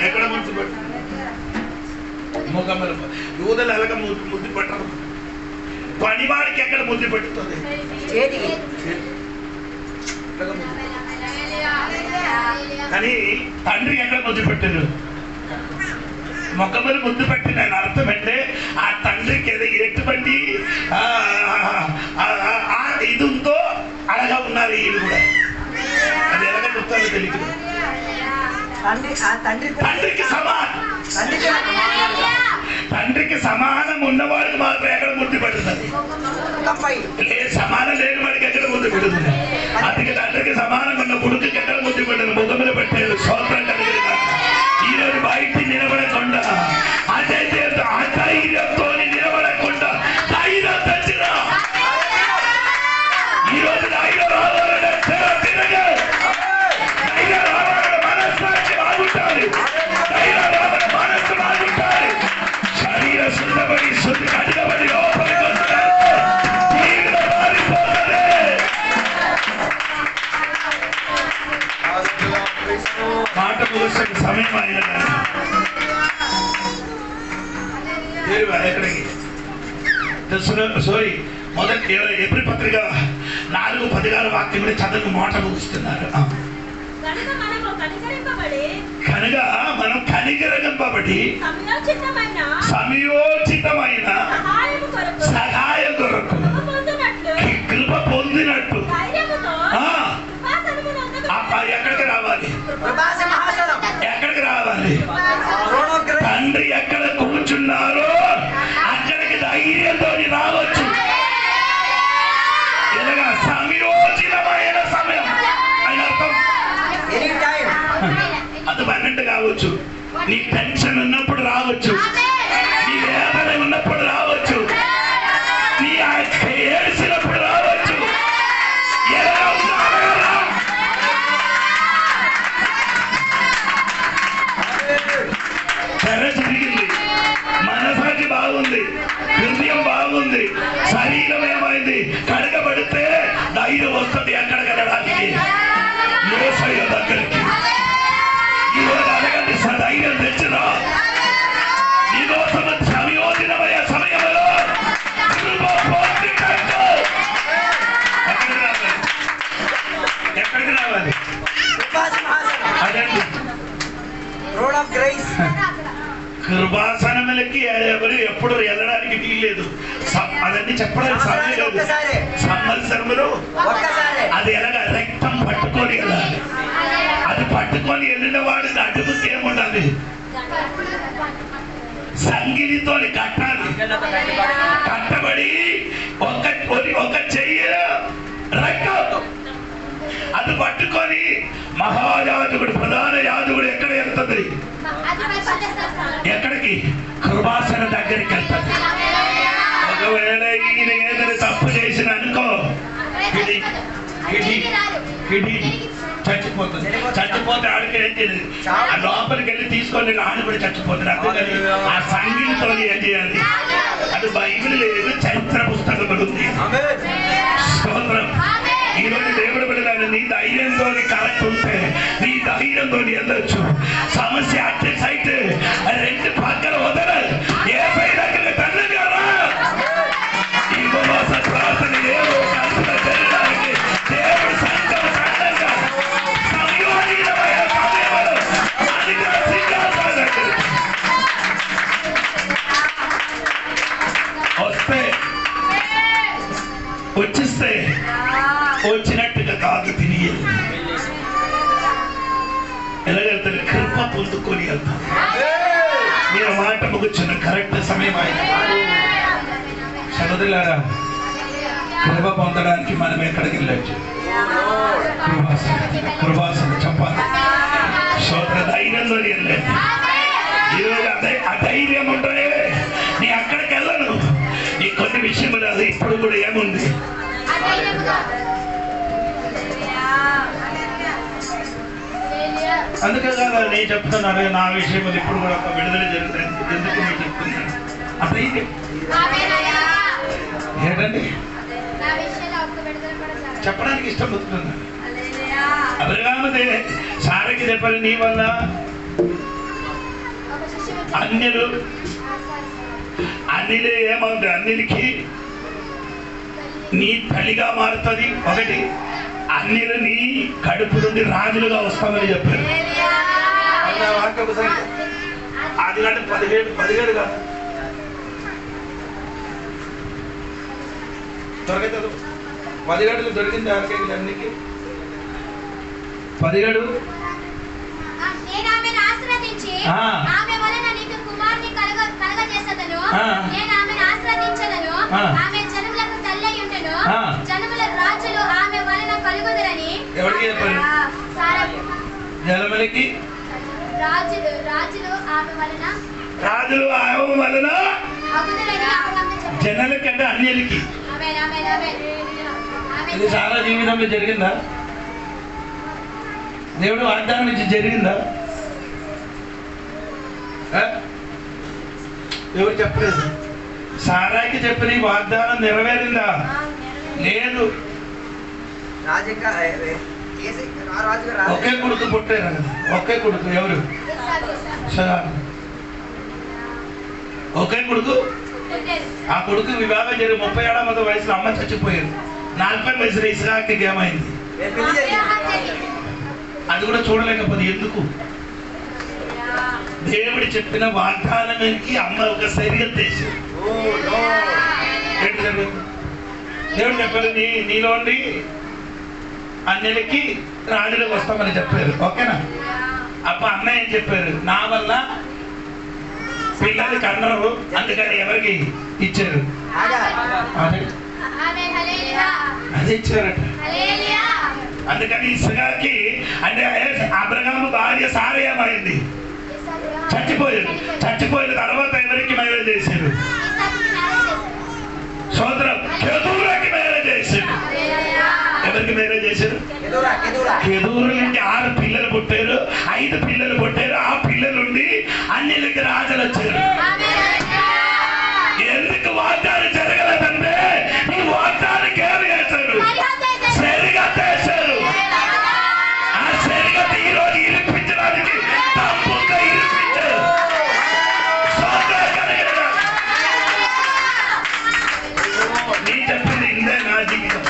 ఎక్కడ ముద్దు పట్టు? ముఖములు. యూదులు ఎలాగ ముద్దు పట్టరు. పనివాడికి ఎక్కడ ముద్దు పెట్టుతుంది? కానీ తండ్రి ఎక్కడ ముద్దు పెట్టారు? ముఖములు ముద్దు పెట్టిన అర్థం అంటే ఆ తండ్రికి ఏదో ఎటువంటి ఇది ఉందో అలాగా ఉన్నారు వీళ్ళు కూడా. తండ్రికి సమానం. తండ్రికి సమానం ఉన్నవాడికి మాత్రం ఎక్కడ ముద్దు పెడుతుంది? సమానం లేని వాడికి ఎక్కడ ముద్దు పెడుతుంది? అందుకే తండ్రికి సమానంగా ఉన్న కొడుకుకి ఎక్కడ ముద్దు పెట్టదు? ముఖం మీద పెట్టాడు. స్తోత్రం కలిగిన ఈరోజు బయట నిలబడకుండా అధైర్యంతో నిలబడకుండా ధైర్యం తెచ్చినా ఈరోజు ధైర్యం రావాలంటే ధైర్యం రావాలంటే మనస్సాక్షి బాగుంటాలి. ధైర్యం రావాలంటే మనస్సు బాగుంటాలి. శరీర శుద్ధపడి శుద్ధి కడిగబడి లోపలికి వస్తున్నారు. జీవితం మారిపోతుంది. మాట ముగిసిన సమయం అయిన ఎక్కడికి సారీ మొదటి ఏప్రిల్ పత్రిక 4:16 వాక్యం కూడా చదువు మాట ముగిస్తున్నారు. కనుక మనం కనికరింపబడి సమయోచితమైన సహాయం కొరకు కృప పొందినట్టు ఎక్కడికి రావాలి? ఎక్కడికి రావాలి? తండ్రి ఎక్కడ కూర్చున్నారో అక్కడికి ధైర్యంతో రావచ్చు. ఇలాగా సమయోచితమైన సమయం అని అర్థం. అది 12 కావచ్చు. నీ టెన్షన్ ఉన్నప్పుడు రావచ్చు. నీ వేదన ఉన్నప్పుడు రావచ్చు. నీ ఏడ్చినప్పుడు రావచ్చు. తెర జరిగింది. మనసాకి బాగుంది. హృదయం బాగుంది. శరీరం ఏమైంది? కడగబడితే ధైర్యం వస్తుంది. ఎక్కడ కలడానికి? యేసయ్య దగ్గరికి. ఈరోజు అడగండి, ధైర్యం తెచ్చినా నీకోసం సమయోచితమైన సమయంలో ఎక్కడికి రావాలి? అదండి కృపాసనములకి ఎవరు ఎప్పుడు వెళ్ళడానికి వీల్లేదు. అదన్నీ చెప్పడానికి సమయం లేదు. సంవత్సరములు అది ఎలాగ రక్తం పట్టుకొని వెళ్ళాలి. అది పట్టుకొని వెళ్ళిన వాడు అడుగుకి ఏముండాలి? సంగిలితో కట్టాలి. కట్టబడి ఒక చెయ్యి రక్తం అది పట్టుకొని మహాయాజకుడు ప్రధాన యాజకుడు ఎక్కడ వెళ్తుంది? ఎక్కడికి? కృపాసన దగ్గరికి వెళ్తుంది. ఒకవేళ ఈయన ఏదైనా తప్పు చేసిన అనుకో చచ్చిపోతుంది. చచ్చిపోతే ఆడికి ఏం చేయలేదు. ఆ లోపలికి వెళ్ళి తీసుకొని ఆడిపడి చచ్చిపోతుంది. అందుకని ఆ సంగీతంతో ఏం చేయాలి? అది బైబిల్ లేదు, చరిత్ర పుస్తకం ఉంది. స్తోత్రం. ఈరోజు దేవుడు బిడ్డలారా, నీ ధైర్యంతో కరెక్ట్ ఉంటే నీ ధైర్యంతో వెళ్ళొచ్చు. సమస్య అట్టే సైట్ 2 పక్కన వదలదు. ఏ దగ్గర తల్లి గారా ఈ ఉపవాస ప్రార్థన ఏదో కల్పన చేయడానికి దేవుడు సంఘం సంఘంగా సంయోజనమైన సమయంలో అధికార సింహాసనం దగ్గర వస్తే వచ్చిస్తే వచ్చినట్టుగా కాదు తిరిగి ఎలాగెళ్తారు? కృప పొందుకొని వెళ్తాం. మీరు మాట ముగిచిన కరెక్ట్ సమయం అయింది. సోదరులారా, కృప పొందడానికి మనం ఎక్కడికి వెళ్ళచ్చు? కృపాసన చెప్పాలి. సోదర ధైర్యంలో వెళ్ళండి. ఈరోజు అధైర్యం ఉంటే నీ అక్కడికి వెళ్ళను. నీ కొన్ని విషయములు అది ఇప్పుడు కూడా ఏముంది? అందుకే కదా నేను చెప్తున్నాను, నా విషయంలో ఇప్పుడు కూడా ఒక విడుదల జరుగుతుంది. ఎందుకు మీరు చెప్తున్నాను? అధైర్యం ఏంటండి? చెప్పడానికి ఇష్టపడుతున్నాను. అబ్రహాముదే సారకి చెప్పాలి, నీ వల్ల అన్నిలు ఏమవుతుంది? అన్నిలకి నీ తల్లిగా మారుతుంది. ఒకటి, అన్నిలు నీ కడుపు నుండి రాజులుగా వస్తామని చెప్పారు. అది అంటే 17 కాదు, దొరకదు. 10 గంటలు దొరికింది ఆర్కే అన్నికి 10 గడు నేను ఆమెను ఆశీర్వదించి ఆ. ఆమె వలన నీకు కుమారుని కలగజేసెదను. ఆ. నేను ఆమెను ఆశీర్వదించెదను. ఆ. ఆమె జనములకు తల్లి అయి ఉండును. ఆ. జనముల రాజులు ఆమె వలన కలుగుదురని. ఎవరికి చెప్పారు? జనములకి రాజులు ఆమె వలన రాజులు ఆమె వలన అగుదురని అబ్రహాముతో చెప్పాడు. జనులకంటే అన్యులకి. ఆమేన్, ఆమేన్, ఆమేన్. ఆమేన్. ఇది చాలా జీవితంలో జరిగిందా? దేవుడు వాగ్దానం ఇచ్చి జరిగిందా? ఎవరు చెప్పలేదు. సారాకి చెప్పిన ఈ వాగ్దానం నెరవేరిందా? లేదు. ఒకే కొడుకు పుట్టారు కదా, ఒకే కొడుకు. ఎవరు? ఒకే కొడుకు. ఆ కొడుకు వివాహం జరిగి 37వ వయసులో అమ్మ చచ్చిపోయారు. 40 వయసులో ఇస్రాకి ఏమైంది? అది కూడా చూడలేకపోతే ఎందుకు? దేవుడు చెప్పిన వాగ్దానానికి అమ్మ ఒక సరిహద్దు వేసింది. దేవుడు చెప్పారు, నీలోండి అన్నిలకి రాజులకు వస్తామని చెప్పారు. ఓకేనా? అప్పుడు అన్న ఏం చెప్పారు? నా వల్ల పిల్లలకి అన్నారు, అందుకని ఎవరికి ఇచ్చారు? అదే ఇచ్చారట. అందుకని ఇస్సాకుకి అంటే అబ్రహాము భార్య సారా ఏమైంది? చచ్చిపోయిన తర్వాత ఎవరికి మ్యారేజ్ చేశారు? సోదరం కెదూరాకి మ్యారేజ్ చేశారు. ఎవరికి మ్యారేజ్ చేశారు? కెదూరు నుండి 6 పిల్లలు పుట్టారు, 5 పిల్లలు పుట్టారు. ఆ పిల్లలుండి అన్నిలకి రాజులు వచ్చారు. ఎందుకు వాగ్దానం జరగలేదంటే ఈ వాగ్దానికి ఏమి చేశారు? సరిగత వేశారు. ఆ సరిగత ఈరోజు ఇరిపించడానికి తప్పుగా ఇరిపించారు. నీ చెప్పింది ఇందే నా జీవితం.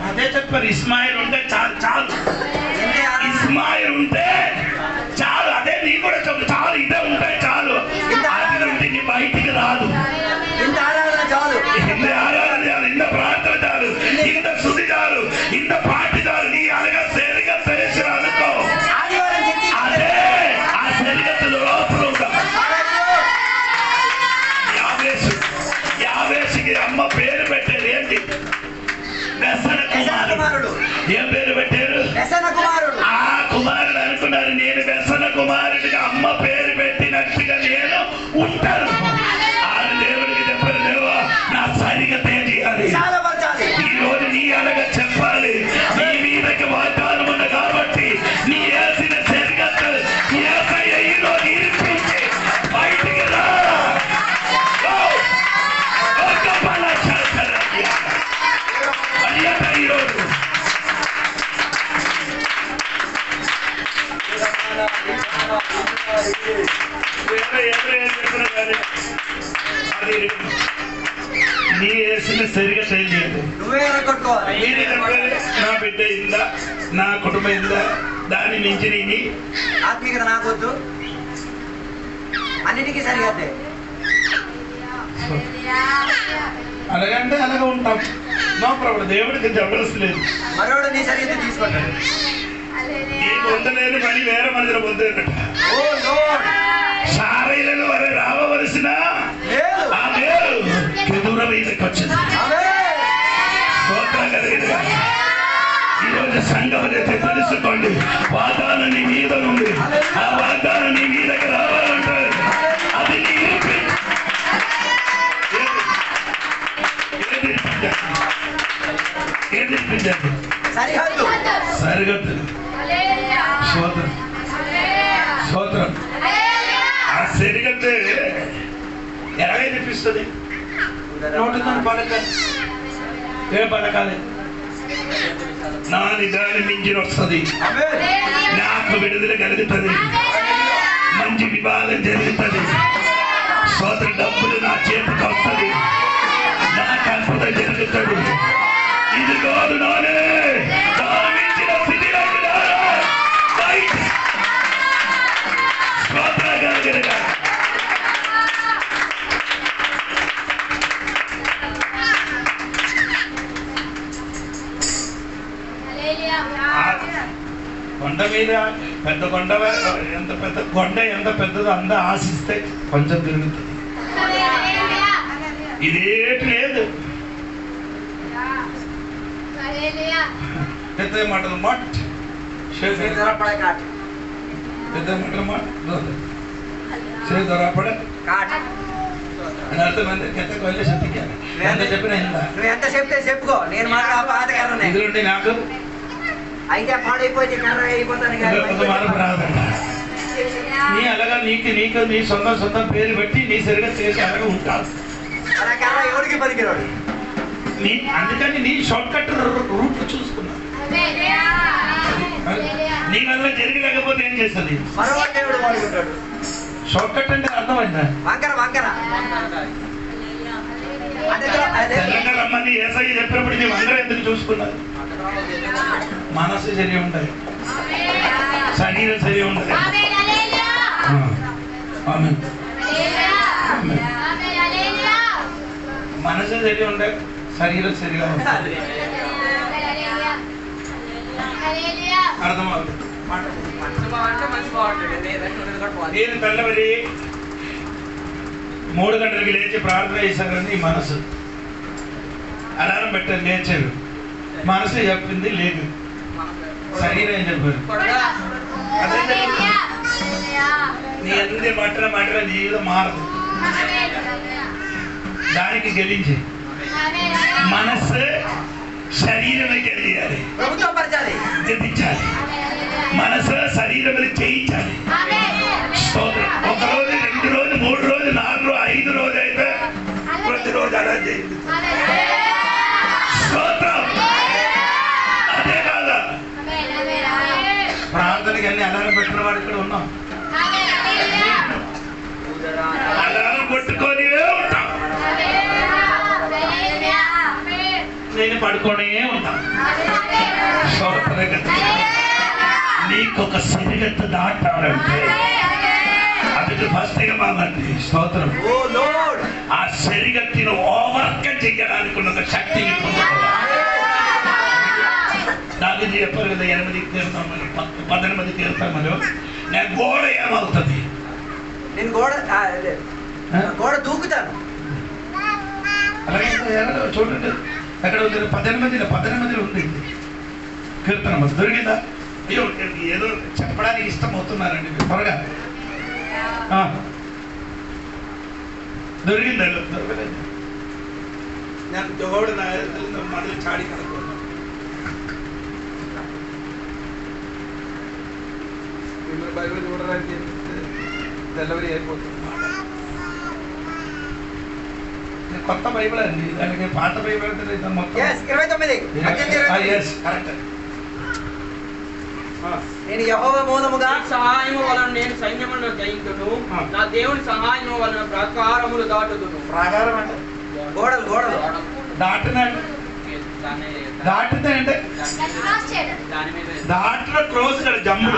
అదే చెప్పారు. ఇస్మాయిల్ ఉంటే చాలు. ఇస్మాయిల్ ఉంటే చాలు. అదే నీ కూడా చెప్పు, చాలు. ఇదే ఉంటే చాలు. అది నుండి నీ బయటికి రాదు. ఇంత ఆరాధన చాలు, ఇంత ప్రార్థన చాలు, ఇంత శుద్ధి చాలు, ఇంత పాటి చాలు. నీ అనగా సరిగా చేసిన అనుకో, అదే ఆ సరిగతులు లోపల యావేసికి అమ్మ పేరు పెట్టారు. ఏంటి? వ్యసన కుమారుడు. ఏం పేరు పెట్టారు? ఆ కుమారుడు అనుకున్నారు, నేను వ్యసన కుమారుడిగా అమ్మ పేరు పెట్టినట్టుగా నేను ఉంటాను. ఆ దేవుడికి చెప్పారు, దేవా నా సరిగా తెలియాలి. ఈ రోజు నీ అనగా చెప్పాలి. నీ మీదకి వాగ్దానం ఉంది కాబట్టి నీ వేసిన సరిగత్తు ఈ రోజు ఇరిపించి బయటికి రా. ఈరోజు నీ వేసిన సరిగా తెలియదు. నా బిడ్డ ఇందా, నా కుటుంబం ఇందా, దాని నుంచి నేను ఆత్మీయత నాకొద్దు, అన్నిటికీ సరిహద్దే. అలాగంటే అలాగే ఉంటాం. No problem. దేవుడికి జబర్దస్త్ లేదు. మరోడు నీ సరిహద్దు తీసుకుంటాడు. నీకు ఉండలేని పని వేరే మనుషులు పొందేట. సారైలను వారు రావవలసిన ఆ మేలు కెదూర మీదకి వచ్చింది. స్తోత్రం కలిగినగా ఈరోజు సంఘం తెలుసుకోండి. వాగ్దానం నీ మీద ఉంది. ఆ వాగ్దానం నీ మీదకి రావాలంటే అది నీ సరిహద్దు. స్తోత్రం. ఆ సరిహద్దు ఎలాగైనిపిస్తుంది? నోటితో పలకాలి. ఏం పలకాలి? నా నిదాన్ని మించి వస్తుంది. నాకు విడుదల కలుగుతుంది. మంచి వివాదం జరుగుతుంది. స్తోత్ర. డబ్బులు నా చేతికి వస్తుంది. నా కల్పత జరుగుతుంది. ఇది కాదు నానే మించిన స్థితిలోకి స్తోత్ర కలిగినగా కొండ మీద పెద్ద కొండ ఎంత పెద్ద కొండ ఎంత పెద్దదో అంతా ఆశిస్తే కొంచెం తిరుగుతుంది. ఇదేటి లేదు. పెద్ద మాటలు మాట పెద్ద మాటలు మాట దొరపడ అర్థమైంది. ఎంత కొల్లి సత్తికాను ఎంత చెప్పిన నువ్వు ఎంత చెప్తే చెప్పుకో, నేను మాత్రం పాత కర్రనే. ఇదిలోండి నాకు అయితే పాడైపోతే కర్ర అయిపోతాను. మార్పు రాదంట. నీ అలాగా నీకు నీ సొంతం పేరు పెట్టి నీ సరిగా చేసి అలాగా ఉంటావు. అలా కర్ర ఎవరికి పనికిరాడు. అందుకని నీ షార్ట్ కట్ రూట్ చూసుకున్నావు. నీ వల్ల జరిగలేకపోతే ఏం చేస్తుంది? మరొక దేవుడు వాడుకుంటాడు. షార్ట్ కట్ అంటే అర్థమైందా? వంకర తెలంగాణ రమ్మని ఏసఐ చెప్పినప్పుడు నీ వంకర ఎందుకు చూసుకున్నారు? మనసు సరి ఉంటుంది, శరీరం సరి ఉంటుంది. మనసు సరి ఉండే, శరీరం సరిగా ఉంటుంది. అర్థమవుతుంది. నేను తెల్లవరి 3 గంటలకి లేచి ప్రార్థన చేశారని మనసు అలారం పెట్టారు, లేచారు. మనసు చెప్పింది లేదు, శరీరం ఏం చెప్పారు? నీ అందే మటన జీవితం మారదు. దానికి గెలించి మనసు శరీరమే గెలియాలి, గెలించాలి. మనసు శరీరం చేయించాలి. ఒక రోజు 2 రోజు 3 రోజు 4 రోజు 5 రోజు అయితే ప్రతిరోజు అలా చేయండి. అదే కాదా ప్రార్థనకి అన్ని అలారం పెట్టిన వాడు ఇక్కడ ఉన్నాం. అలారం కొట్టుకొని ఉంటాం, నేను పడుకోనే ఉంటాను. నీకు ఒక సరిగత్త దాటాలంటే అది ఫస్ట్ బాగుంది. స్తోత్రం. ఆ సరిగత్తిని ఓవర్కమ్ చేయడానికి ఉన్న ఒక శక్తిని పొందుకోవాలి. దానికి చెప్పారు కదా 8 కీర్తనలు 18 కీర్తనలు. నేను గోడ ఏమవుతుంది? నేను గోడ దూకుతాను. అలాగే చూడండి ఎక్కడ ఉంది? 18 ఉంది కీర్తన. దొరికిందా? అయ్యో ఏదో చెప్పడానికి ఇష్టం అవుతున్నారండి త్వరగా. దొరికిందా? దొరకలేదు. నేను జోడు మొదలు చాడి కనుక్కున్నాను. బైబిల్ చూడడానికి తెల్లవరి అయిపోతుంది. కొత్త బైబిల్ అండి, దానికి పాత బైబిల్ అంటే మొత్తం 29 కరెక్ట్. నేను యెహోవా మూలముగా సహాయము వలన నేను సైన్యములను జయించును, నా దేవుని సహాయము వలన ప్రాకారములు దాటుదును. ప్రాకారం అంటే గోడలు దాటితే అంటే దాంట్లో క్లోజ్ జమ్ము.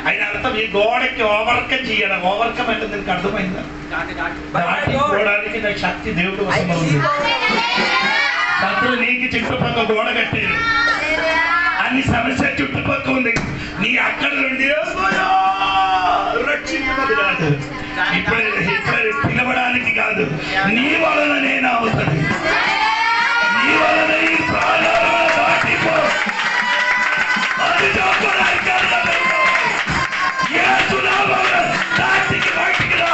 ఆయన అర్థం ఈ గోడకి ఓవర్కమ్ చేయడం. ఓవర్కమ్ అంటే దీనికి అర్థమైందా? దాటిపోవడానికి నాకు శక్తి దేవుడు వశంలో ఉంది. శత్రువు నీకు చుట్టుపక్కల గోడ కట్టారు, అన్ని సమస్య చుట్టుపక్కల ఉంది. నీ అక్కడ నుండి రక్షించున్నది కాదు, ఇప్పుడు పిలవడానికి కాదు, నీ వలన నేను అవుతుంది. నీ వలన ఈ ప్రాణాలను దాటిపో. అది దాటికి బయటికి రా.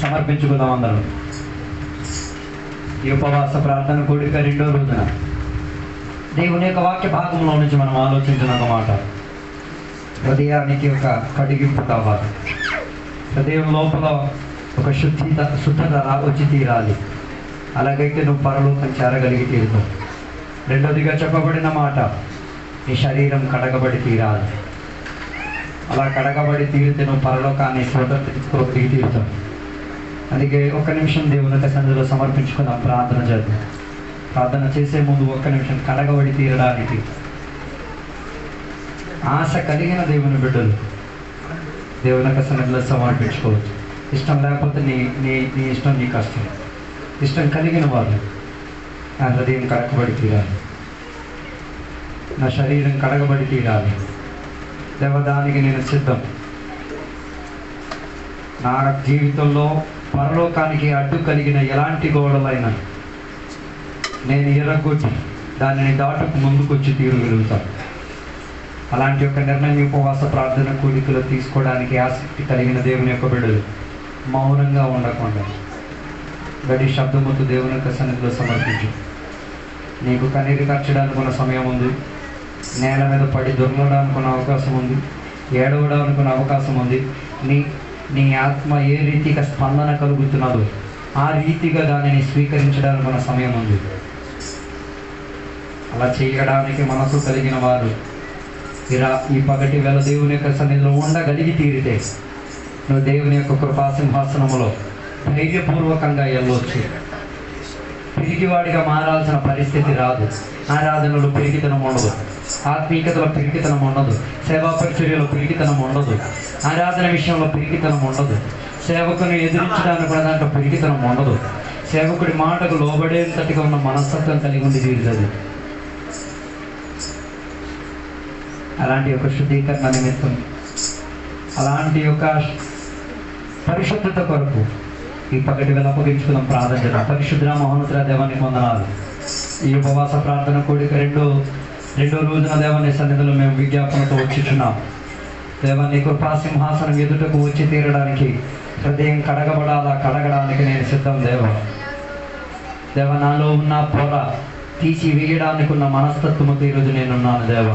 సమర్పించుకుందాం అందరం. ఈ ఉపవాస ప్రార్థన కూడిక 2వ రోజున దేవుని యొక్క వాక్య భాగంలో నుంచి మనం ఆలోచించిన ఒక మాట, హృదయానికి ఒక కడిగింపు కావాలి. హృదయం లోపల ఒక శుద్ధత వచ్చి తీరాలి. అలాగైతే నువ్వు పరలోకం చేరగలిగి తీరుతావు. రెండవదిగా చెప్పబడిన మాట, నీ శరీరం కడగబడి తీరాలి. అలా కడగబడి తీరితే నువ్వు పరలోకాన్ని స్వతంత్రించుకోగలిగి తీరుతావు. అందుకే 1 నిమిషం దేవుని సన్నిధిలో సమర్పించుకుందాం, ప్రార్థన చేద్దాం. ప్రార్థన చేసే ముందు 1 నిమిషం కడగబడి తీరడానికి ఆశ కలిగిన దేవుని బిడ్డలు దేవుని సన్నిధిలో సమర్పించుకోవచ్చు. ఇష్టం లేకపోతే నీ ఇష్టం, నీ కష్టం. ఇష్టం కలిగిన వారు నా హృదయం కడగబడి తీరాలి, నా శరీరం కడగబడి తీరాలి. దేవదానికి నేను సిద్ధం. నా జీవితంలో పరలోకానికి అడ్డు కలిగిన ఎలాంటి గోడలైనా నేను ఎర్రగొట్టి దానిని దాటుకు ముందుకొచ్చి తీరుగలుగుతాను. అలాంటి ఒక నిర్ణయం ఉపవాస ప్రార్థన కూడికలు తీసుకోవడానికి ఆసక్తి కలిగిన దేవుని యొక్క బిడ్డలు మౌనంగా ఉండకుండా గడి శబ్దముతో దేవుని యొక్క సన్నిధిలో సమర్పించు. నీకు కన్నీరు కార్చడానికి ఉన్న సమయం ఉంది, నేల మీద పడి దొరలడానికి ఉన్న అవకాశం ఉంది, ఏడవడానికి ఉన్న అవకాశం ఉంది. నీ ఆత్మ ఏ రీతిగా స్పందన కలుగుతున్నదో ఆ రీతిగా దానిని స్వీకరించడానికి ఉన్న సమయం ఉంది. అలా చేయడానికి మనసు కలిగిన వారు ఈ పగటి వేళ దేవుని యొక్క సన్నిధిలో ఉండగలిగి తీరితే నువ్వు దేవుని యొక్క కృపా సింహాసనములో ధైర్యపూర్వకంగా వెళ్ళవచ్చు. పిరిగివాడిగా మారాల్సిన పరిస్థితి రాదు. ఆరాధనలో పిరిగితనం ఉండదు, ఆత్మీయతలో పిరిగితనం ఉండదు, సేవా పరిచర్యలో పిరిగితనం ఉండదు, ఆరాధన విషయంలో పిరిగితనం ఉండదు, సేవకుని ఎదిరించడానికి కూడా దాంట్లో పిరిగితనం ఉండదు. సేవకుడి మాటకు లోబడేంతటిగా ఉన్న మనస్తత్వం కలిగి ఉండి తీరుతుంది. అలాంటి యొక్క శుద్ధీకరణ నిమిత్తం, అలాంటి యొక్క పరిశుద్ధత కొరకు ఈ పగటి వేళ అప్పగించుకుందాం, ప్రార్థన చేద్దాం. పరిశుద్ధ మహోన్నత దేవానికి వందనాలు. ఈ ఉపవాస ప్రార్థన కూడిక రెండో రోజున దేవాన్ని సన్నిధిలో మేము విజ్ఞాపనతో వచ్చిచున్నాం. దేవాన్ని కృపా సింహాసనం ఎదుటకు వచ్చి తీరడానికి హృదయం కడగడానికి నేను సిద్ధం. దేవ నాలో ఉన్న పొర తీసి వేయడానికి ఉన్న మనస్తత్వముతో ఈరోజు నేనున్నాను. దేవ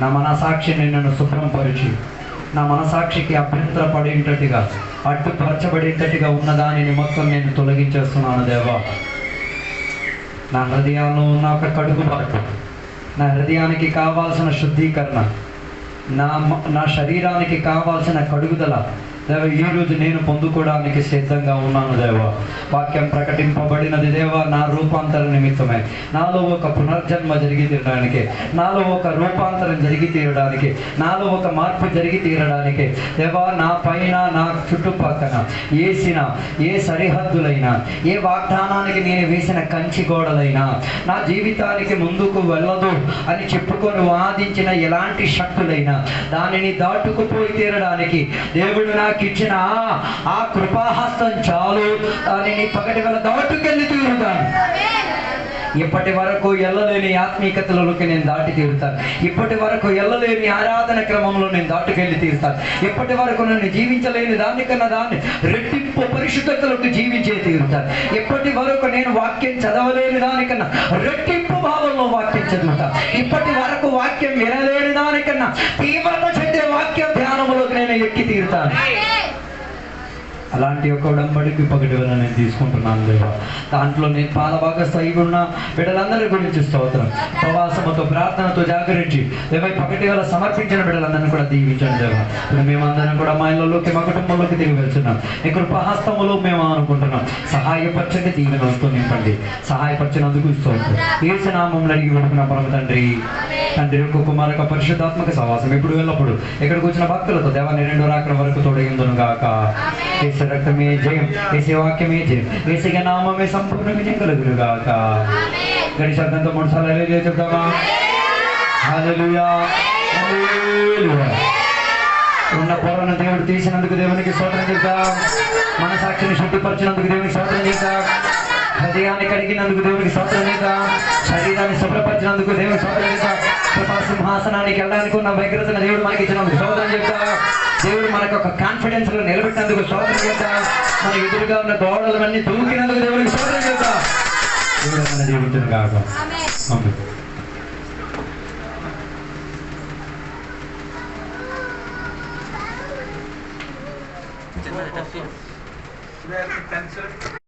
నా మనసాక్షిని నన్ను శుభ్రంపరిచి, నా మనసాక్షికి అభ్యంతర పడేటట్టుగా అడ్డుపరచబడేటట్టుగా ఉన్న దానిని మొత్తం నేను తొలగించేస్తున్నాను. దేవా నా హృదయంలో ఉన్న ఒక కడుగుబాటు, నా హృదయానికి కావాల్సిన శుద్ధీకరణ, నా శరీరానికి కావాల్సిన కడుగుదల దేవ ఈరోజు నేను పొందుకోవడానికి సిద్ధంగా ఉన్నాను. దేవా వాక్యం ప్రకటింపబడినది దేవా నా రూపాంతర నిమిత్తమే, నాలో ఒక పునర్జన్మ జరిగి తీరడానికి, నాలో ఒక రూపాంతరం జరిగి తీరడానికి, నాలో ఒక మార్పు జరిగి తీరడానికి దేవా నా పైన నా చుట్టుపక్కన ఏ సరిహద్దులైనా, ఏ వాగ్దానానికి నేను వేసిన కంచి గోడలైనా, నా జీవితానికి ముందుకు వెళ్ళదు అని చెప్పుకొని వాదించిన ఎలాంటి శక్తులైనా దానిని దాటుకుపోయి తీరడానికి దేవుడు నాకు ఇచ్చిన ఆ కృపాహస్తం చాలు. దానిని పగటి వేళ దాటుకెళ్ళి తీరుతాను. ఇప్పటి వరకు ఎల్లలేని ఆత్మీయతలలోకి నేను దాటి తీరుతాను. ఇప్పటి వరకు ఎల్లలేని ఆరాధన క్రమంలో నేను దాటుకెళ్ళి తీరుతాను. ఇప్పటి వరకు నన్ను జీవించలేని దానికన్నా దాన్ని రెట్టింపు పరిశుద్ధతలోకి జీవించే తీరుతాను. ఇప్పటి వరకు నేను వాక్యం చదవలేని దానికన్నా రెట్టింపు భావంలో వాక్యం చదువుతాను. ఇప్పటి వరకు వాక్యం వినలేని దానికన్నా తీవ్రత చెందే వాక్య ధ్యానంలోకి నేను ఎక్కి తీరుతాను. అలాంటి ఒక ఉడంబడికి పగటి వేళ నేను తీసుకుంటున్నాను. దేవా దాంట్లో నేను పాలభాగస్థాయి ఉన్న బిడ్డలందరి గురించి స్తోత్రం. ప్రవాసముతో ప్రార్థనతో జాగరించి దేవా పగటి వేళ సమర్పించిన బిడ్డలందరినీ కూడా దీవించండి. దేవా ఇప్పుడు మేమందరం కూడా మా ఇళ్ళలోకి, మా కుటుంబంలోకి తిరిగి వెళ్తున్నాం. నీ కృపాహస్తములో మేము అనుకుంటున్నాం. సహాయపరచండి, దీవెనలతో నింపండి. సహాయపరిచినందుకు స్తోత్రం. యేసు నామములో అడిగి పెడుతున్న పరమ తండ్రి, యొక్క కుమారక పరిశుద్ధాత్మక సహవాసం ఇప్పుడు వెళ్ళప్పుడు ఇక్కడికి వచ్చిన భక్తులతో దేవాన్ని రెండో రాకడ వరకు తోడగిందును గాక. యేసు రక్తమే జయం, యేసు వాక్యమే జయం, యేసు నామమే సంపూర్ణ విజయం కలుగును గాక. గడి శబ్దంతో 3 సార్లు హల్లెలూయా చెప్తామా? హల్లెలూయా, హల్లెలూయా. ఉన్న పొరను దేవుడు తీసినందుకు దేవునికి స్తోత్రం చేద్దాం. మన సాక్షిని శుద్ధిపరిచినందుకు దేవునికి స్తోత్రం చేద్దాం. హృదయాన్ని కడిగినందుకు దేవునికి స్తోత్రం చేద్దాం. శరీరాన్ని శుభ్రపరిచినందుకు దేవునికి స్తోత్రం చేద్దాం. కృపా సింహాసనానికి వెళ్ళడానికి ఉన్న వ్యగ్రతను దేవుడు మనకి ఇచ్చినందుకు స్తోత్రం చేద్దాం. దేవుడు మనకు ఒక కాన్ఫిడెన్స్ లో నిలబెట్టినందుకు స్తోత్రం చేద్దాం. మన ఎదురుగా ఉన్న గోడలన్నీ దూకినందుకు దేవునికి స్తోత్రం చేద్దాం. దేవుడు మన దీవించును గాక. ఆమేన్.